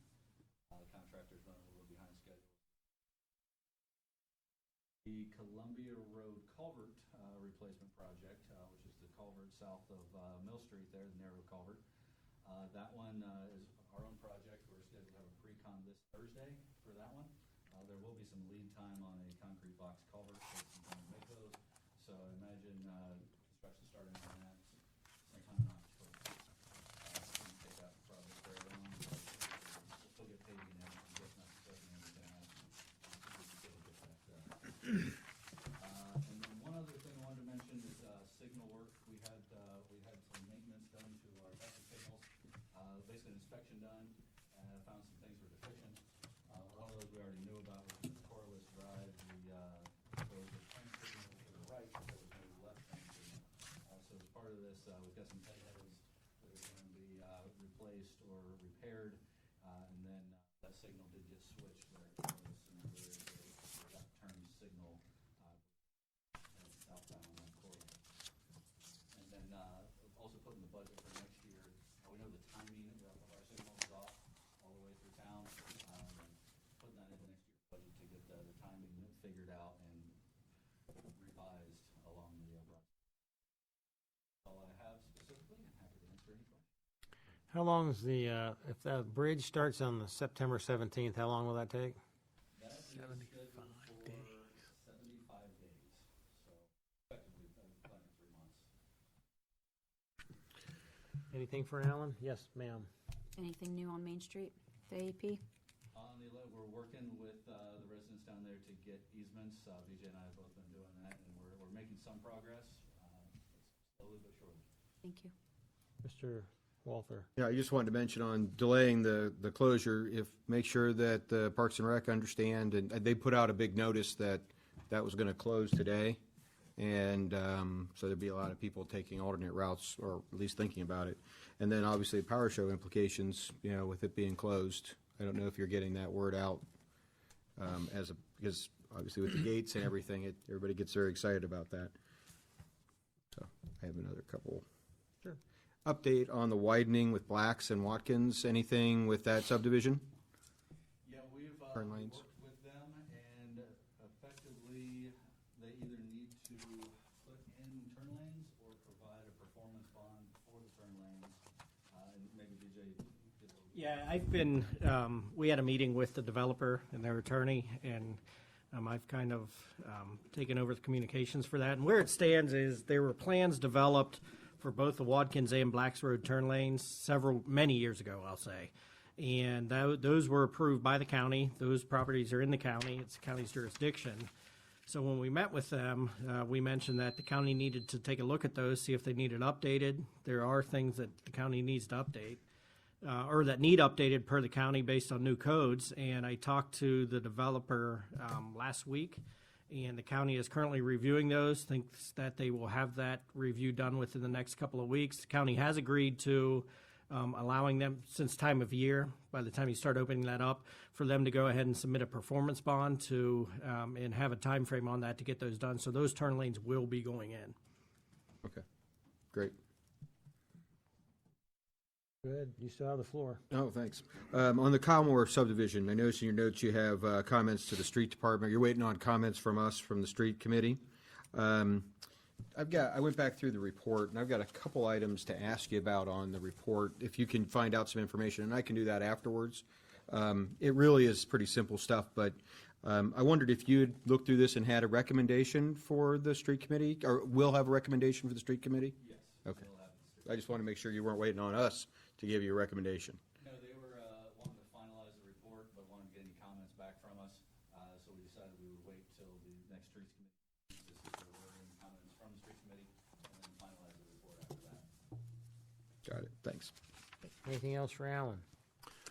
The contractor's running a little behind schedule. The Columbia Road Culvert replacement project, which is the culvert south of Mill Street there, the narrow culvert. That one is our own project. We're scheduled to have a pre-con this Thursday for that one. There will be some lead time on a concrete box culvert, so some time to make those. So I imagine construction starting on that sometime in October. Shouldn't take that project very long, but we'll still get paving in and get necessary and everything else. So we can get that done. And then one other thing I wanted to mention is signal work. We had some maintenance done to our backup signals. Basically an inspection done, found some things were deficient. One of those we already knew about was the Corliss Drive. There was a turn signal to the right, but there was no left turn signal. So as part of this, we've got some head heads that are going to be replaced or repaired, and then that signal did get switched there at Corliss, and there is a left turn signal southbound on Corliss. And then also put in the budget for next year. We know the timing of our signals is off all the way through town. Putting that into next year's budget to get the timing figured out and revised along the route. That's all I have specifically. I'm happy to answer any questions. How long is if that bridge starts on the September 17th, how long will that take? That is scheduled for 75 days. So effectively, about 3 months. Anything for Alan? Yes, ma'am. Anything new on Main Street, the AEP? We're working with the residents down there to get easements. VJ and I have both been doing that, and we're making some progress, slowly but surely. Thank you. Mr. Walther? Yeah, I just wanted to mention on delaying the closure, make sure that the Parks and Rec understand, and they put out a big notice that was going to close today. And so there'd be a lot of people taking alternate routes, or at least thinking about it. And then obviously Power Show implications, with it being closed. I don't know if you're getting that word out because obviously with the gates and everything, everybody gets very excited about that. So I have another couple. Sure. Update on the widening with Blacks and Watkins. Anything with that subdivision? Yeah, we've Turn lanes. worked with them, and effectively they either need to put in turn lanes or provide a performance bond for the turn lanes. And maybe DJ did a little. Yeah, I've been, we had a meeting with the developer and their attorney, and I've kind of taken over the communications for that. And where it stands is there were plans developed for both the Watkins and Blacks Road turn lanes many years ago, I'll say. And those were approved by the county. Those properties are in the county. It's the county's jurisdiction. So when we met with them, we mentioned that the county needed to take a look at those, see if they needed updated. There are things that the county needs to update, or that need updated per the county based on new codes. And I talked to the developer last week, and the county is currently reviewing those, thinks that they will have that review done within the next couple of weeks. The county has agreed to allowing them, since time of year, by the time you start opening that up, for them to go ahead and submit a performance bond to and have a time frame on that to get those done. So those turn lanes will be going in. Okay, great. Good. You still have the floor. Oh, thanks. On the Colmore subdivision, I noticed in your notes you have comments to the street department. You're waiting on comments from us, from the street committee. I went back through the report, and I've got a couple items to ask you about on the report, if you can find out some information, and I can do that afterwards. It really is pretty simple stuff, but I wondered if you'd looked through this and had a recommendation for the street committee, or will have a recommendation for the street committee? Yes. Okay. I just want to make sure you weren't waiting on us to give you a recommendation. No, they were wanting to finalize the report, but wanted to get any comments back from us. So we decided we would wait till the next streets committee. This is where we're in comments from the streets committee, and then finalize the report after that. Got it, thanks. Anything else for Alan?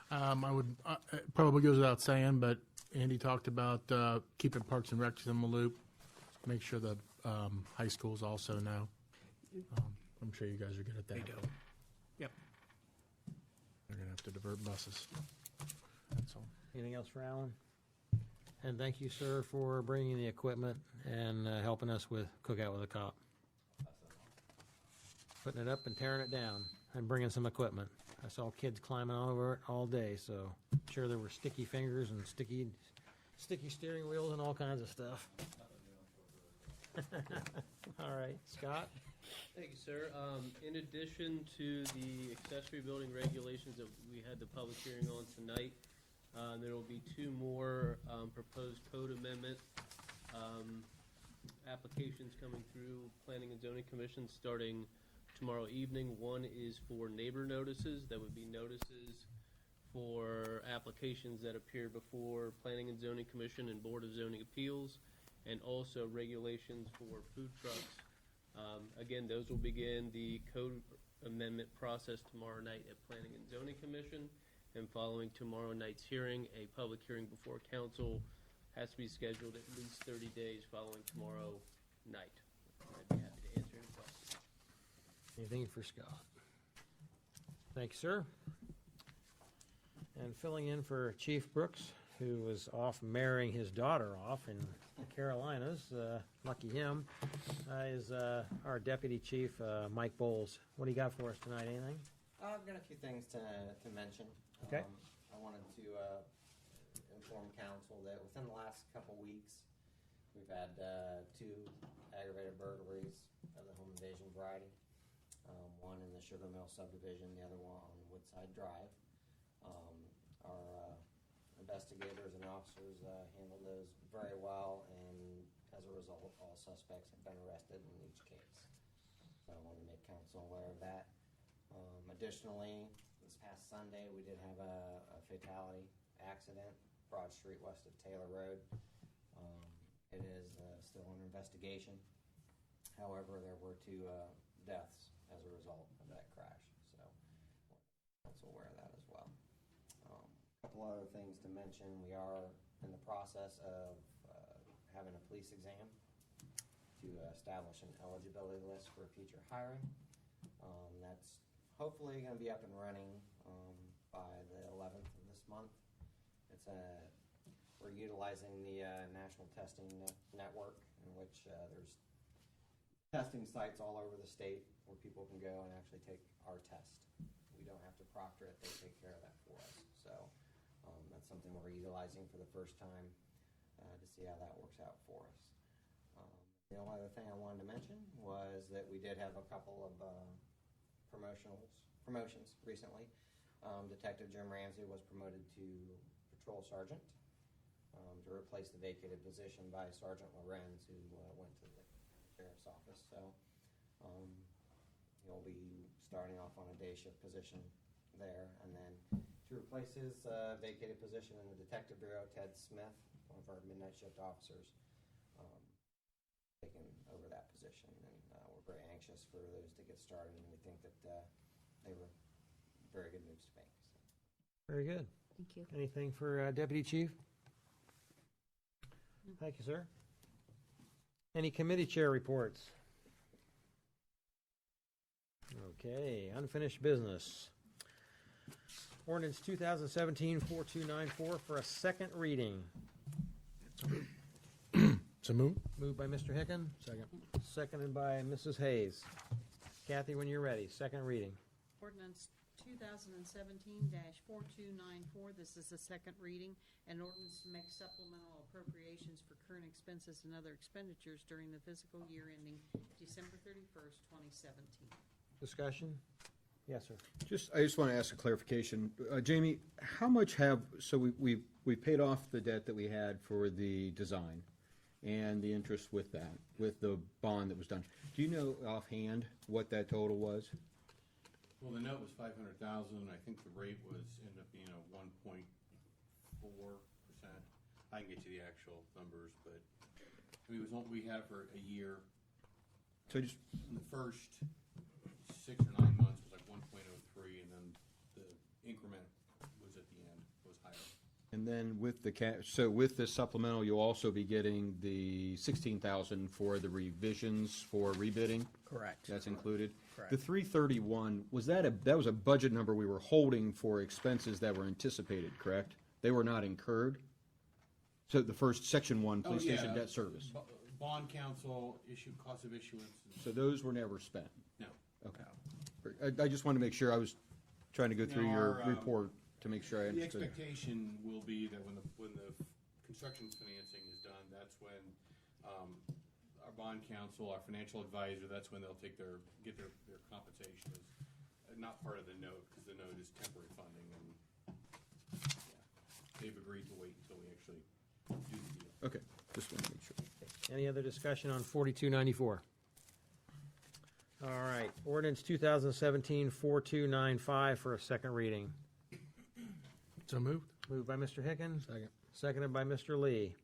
I would, it probably goes without saying, but Andy talked about keeping Parks and Recs in the loop. Make sure the high schools also know. I'm sure you guys are good at that. They do. Yep. They're gonna have to divert buses. That's all. Anything else for Alan? And thank you, sir, for bringing the equipment and helping us with Cookout with a Cop. Putting it up and tearing it down and bringing some equipment. I saw kids climbing all over it all day, so I'm sure there were sticky fingers and sticky steering wheels and all kinds of stuff. All right, Scott? Thank you, sir. In addition to the accessory building regulations that we had the public hearing on tonight, there will be two more proposed code amendment applications coming through Planning and Zoning Commission starting tomorrow evening. One is for neighbor notices. That would be notices for applications that appear before Planning and Zoning Commission and Board of Zoning Appeals, and also regulations for food trucks. Again, those will begin the code amendment process tomorrow night at Planning and Zoning Commission, and following tomorrow night's hearing, a public hearing before council has to be scheduled at least 30 days following tomorrow night. I'd be happy to answer any questions. Anything for Scott? Thank you, sir. And filling in for Chief Brooks, who was off marrying his daughter off in the Carolinas, lucky him, is our Deputy Chief, Mike Bowles. What do you got for us tonight, anything? I've got a few things to mention. Okay. I wanted to inform council that within the last couple weeks, we've had two aggravated burglaries of the home invasion variety. One in the Sugar Mill subdivision, the other one on Woodside Drive. Our investigators and officers handled those very well, and as a result, all suspects have been arrested in each case. So I wanted to make council aware of that. Additionally, this past Sunday, we did have a fatality accident, Broad Street west of Taylor Road. It is still under investigation. However, there were two deaths as a result of that crash. So council aware of that as well. A couple other things to mention. We are in the process of having a police exam to establish an eligibility list for future hiring. That's hopefully going to be up and running by the 11th of this month. We're utilizing the National Testing Network, in which there's testing sites all over the state where people can go and actually take our test. We don't have to proctor it; they take care of that for us. So that's something we're utilizing for the first time to see how that works out for us. The only other thing I wanted to mention was that we did have a couple of promotions recently. Detective Jim Ramsey was promoted to patrol sergeant to replace the vacated position by Sergeant Lorenz, who went to the sheriff's office. So he'll be starting off on a day shift position there, and then to replace his vacated position in the detective bureau, Ted Smith, one of our midnight shift officers, taking over that position, and we're very anxious for those to get started, and we think that they were very good moves to make. So. Very good. Thank you. Anything for Deputy Chief? Thank you, sir. Any committee chair reports? Okay, unfinished business. Ordinance 2017-4294 for a second reading. So move. Moved by Mr. Hicken. Second. Seconded by Mrs. Hayes. Kathy, when you're ready, second reading. Ordinance 2017-4294, this is the second reading. An ordinance to make supplemental appropriations for current expenses and other expenditures during the fiscal year ending December 31st, 2017. Discussion? Yes, sir. I just want to ask a clarification. Jamie, how much we paid off the debt that we had for the design and the interest with that, with the bond that was done. Do you know offhand what that total was? Well, the note was 500,000. I think the rate ended up being a 1.4%. I can get you the actual numbers, but I mean, we had it for a year. So just In the first 6 or 9 months was like 1.03, and then the increment was at the end, was higher. And then with with the supplemental, you'll also be getting the 16,000 for the revisions for rebidding? Correct. That's included? Correct. The 331, that was a budget number we were holding for expenses that were anticipated, correct? They were not incurred? So the first Section 1, police station debt service. Bond counsel, cost of issuance. So those were never spent? No. Okay. I just wanted to make sure. I was trying to go through your report to make sure I The understood. expectation will be that when the construction financing is done, that's when our bond counsel, our financial advisor, that's when they'll get their compensation as not part of the note, because the note is temporary funding, and they've agreed to wait until we actually do the deal. Okay, just want to make sure. Any other discussion on 4294? All right, ordinance 2017-4295 for a second reading. So moved. Moved by Mr. Hicken. Second. Seconded by Mr. Lee.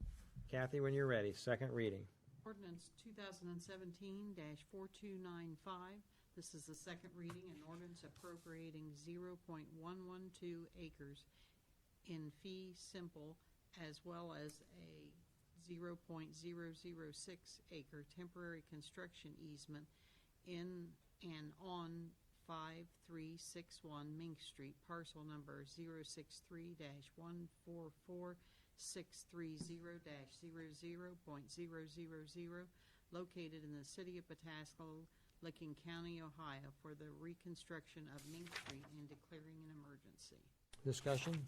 Kathy, when you're ready, second reading. Ordinance 2017-4295. This is the second reading, an ordinance appropriating 0.112 acres in fee simple, as well as a 0.006 acre temporary construction easement in and on 5361 Mink Street, parcel number 063-144-630-00.000, located in the city of Pataskala, Licking County, Ohio, for the reconstruction of Mink Street and declaring an emergency. Discussion?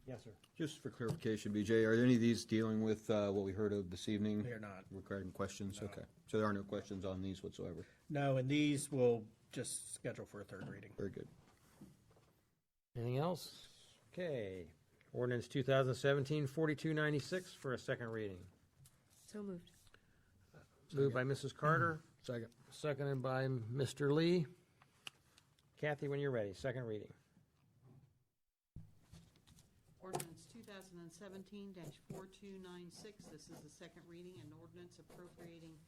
Yes, sir. Just for clarification, BJ, are any of these dealing with what we heard of this evening? They are not. Regarding questions? Okay. So there are no questions on these whatsoever? No, and these will just schedule for a third reading. Very good. Anything else? Okay. Ordinance 2017-4296 for a second reading. So moved. Moved by Mrs. Carter. Second. Seconded by Mr. Lee. Kathy, when you're ready, second reading. Ordinance 2017-4296. This is the second reading, an ordinance appropriating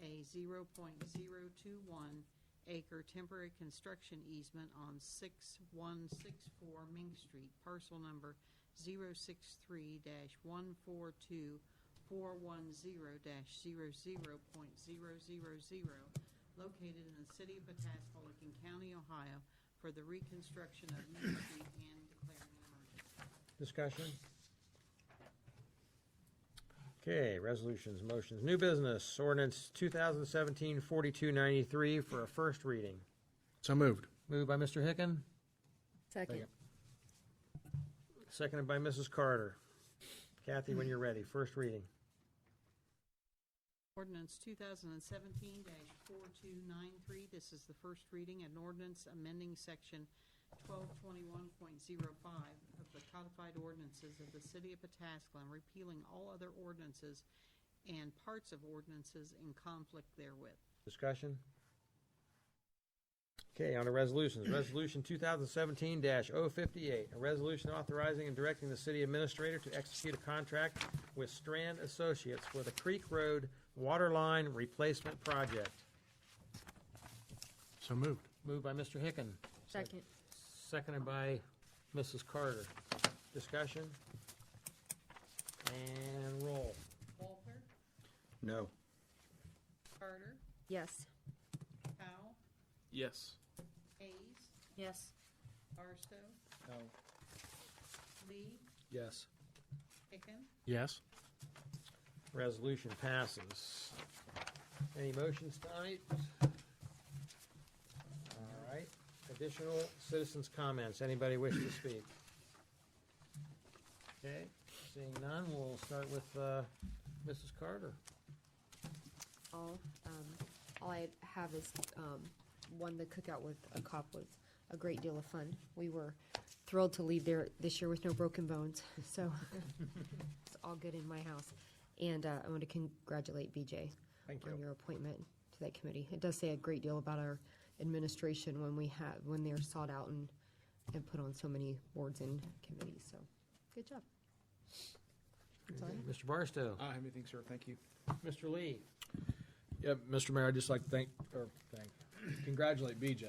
a 0.021 acre temporary construction easement on 6164 Mink Street, parcel number 063-142-410-00.000, located in the city of Pataskala, Licking County, Ohio, for the reconstruction of Mink Street and declaring an emergency. Discussion? Okay, resolutions, motions, new business, ordinance 2017-4293 for a first reading. So moved. Moved by Mr. Hicken, Second. seconded by Mrs. Carter. Kathy, when you're ready, first reading. Ordinance 2017-4293. This is the first reading, an ordinance amending section 1221.05 of the codified ordinances of the city of Pataskala and repealing all other ordinances and parts of ordinances in conflict therewith. Discussion? Okay, on to resolutions. Resolution 2017-058, a resolution authorizing and directing the city administrator to execute a contract with Strand Associates for the Creek Road Water Line Replacement Project. So moved. Moved by Mr. Hicken. Second. Seconded by Mrs. Carter. Discussion? And roll. Walter, No. Carter, Yes. Powell, Yes. Hayes, Yes. Barstow, No. Lee, Yes. Hicken, Yes. Resolution passes. Any motions tonight? All right. Additional citizens' comments. Anybody wish to speak? Okay, seeing none, we'll start with Mrs. Carter. All I have is the cookout with a cop was a great deal of fun. We were thrilled to leave there this year with no broken bones, so it's all good in my house. And I want to congratulate BJ Thank you. on your appointment to that committee. It does say a great deal about our administration when they're sought out and put on so many boards and committees. So, good job. That's all I have. Mr. Barstow. I don't have anything, sir. Thank you. Mr. Lee. Yeah, Mr. Mayor, I'd just like to congratulate BJ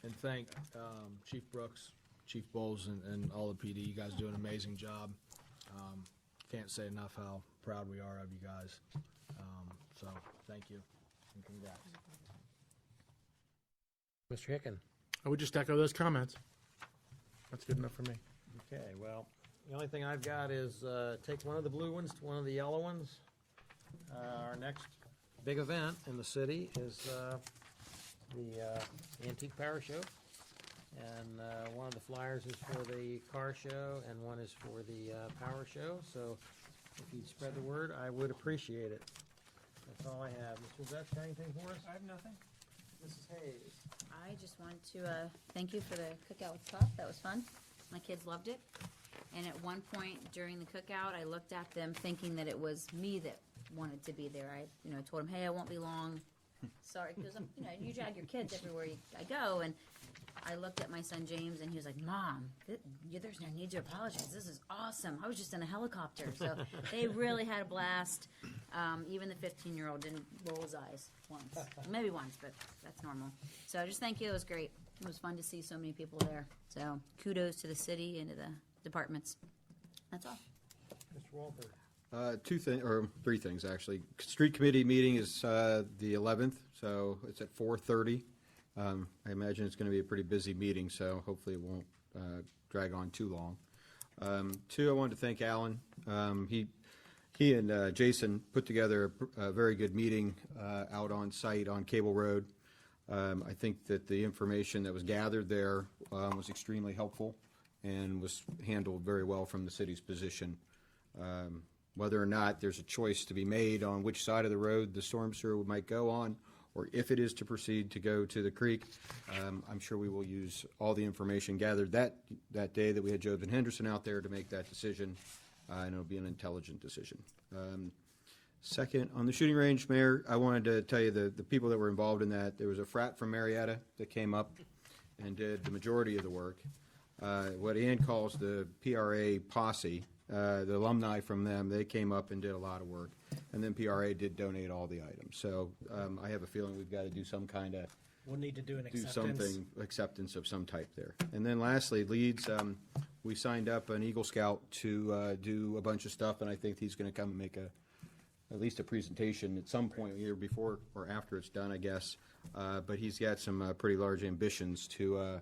and thank Chief Brooks, Chief Bowles, and all the PD. You guys do an amazing job. Can't say enough how proud we are of you guys. So thank you and congrats. Mr. Hicken. I would just echo those comments. That's good enough for me. Okay, well, the only thing I've got is take one of the blue ones to one of the yellow ones. Our next big event in the city is the Antique Power Show. And one of the flyers is for the car show and one is for the power show. So if you'd spread the word, I would appreciate it. That's all I have. Mr. Vetch, got anything for us? I have nothing. Mrs. Hayes. I just wanted to thank you for the cookout with Puff. That was fun. My kids loved it. And at one point during the cookout, I looked at them thinking that it was me that wanted to be there. I told them, hey, I won't be long. Sorry, because you drag your kids everywhere I go, and I looked at my son James, and he was like, Mom, there's no need to apologize. This is awesome. I was just in a helicopter. So they really had a blast. Even the 15-year-old didn't roll his eyes once. Maybe once, but that's normal. So just thank you. It was great. It was fun to see so many people there. So kudos to the city and to the departments. That's all. Mr. Walter. Three things actually. Street committee meeting is the 11th, so it's at 4:30. I imagine it's going to be a pretty busy meeting, so hopefully it won't drag on too long. Two, I wanted to thank Alan. He and Jason put together a very good meeting out on site on Cable Road. I think that the information that was gathered there was extremely helpful and was handled very well from the city's position. Whether or not there's a choice to be made on which side of the road the storm sewer might go on, or if it is to proceed to go to the creek, I'm sure we will use all the information gathered that day that we had Jobs and Henderson out there to make that decision, and it'll be an intelligent decision. Second, on the shooting range, Mayor, I wanted to tell you the people that were involved in that. There was a frat from Marietta that came up and did the majority of the work. What Ann calls the PRA posse, the alumni from them, they came up and did a lot of work. And then PRA did donate all the items. So I have a feeling we've got to do some kind of We'll need to do an acceptance. acceptance of some type there. And then lastly, Leeds, we signed up an Eagle Scout to do a bunch of stuff, and I think he's going to come and make at least a presentation at some point, either before or after it's done, I guess. But he's got some pretty large ambitions to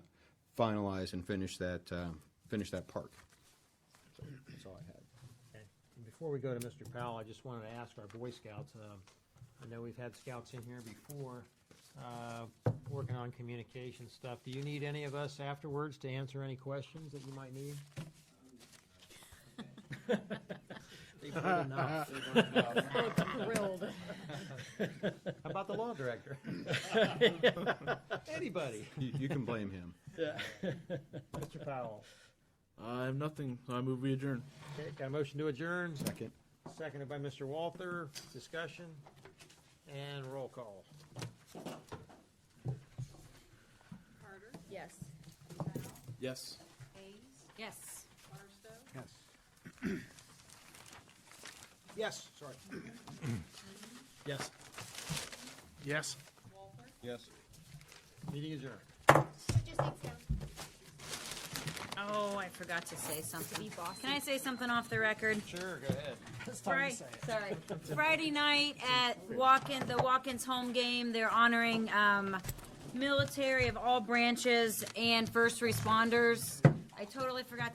finalize and finish that park. So that's all I had. Okay. And before we go to Mr. Powell, I just wanted to ask our Boy Scouts. I know we've had scouts in here before working on communication stuff. Do you need any of us afterwards to answer any questions that you might need? They've heard enough. Thrilled. How about the law director? Anybody? You can blame him. Yeah. Mr. Powell. I have nothing. I move we adjourn. Okay, got a motion to adjourn. Second. Seconded by Mr. Walther. Discussion and roll call. Carter, Yes. Powell, Yes. Hayes, Yes. Barstow, Yes. Yes, sorry. Yes. Yes. Walther. Yes. Meeting adjourned. Oh, I forgot to say something. Can I say something off the record? Sure, go ahead. It's time to say it. Sorry. Friday night at the Watkins home game, they're honoring military of all branches and first responders. I totally forgot to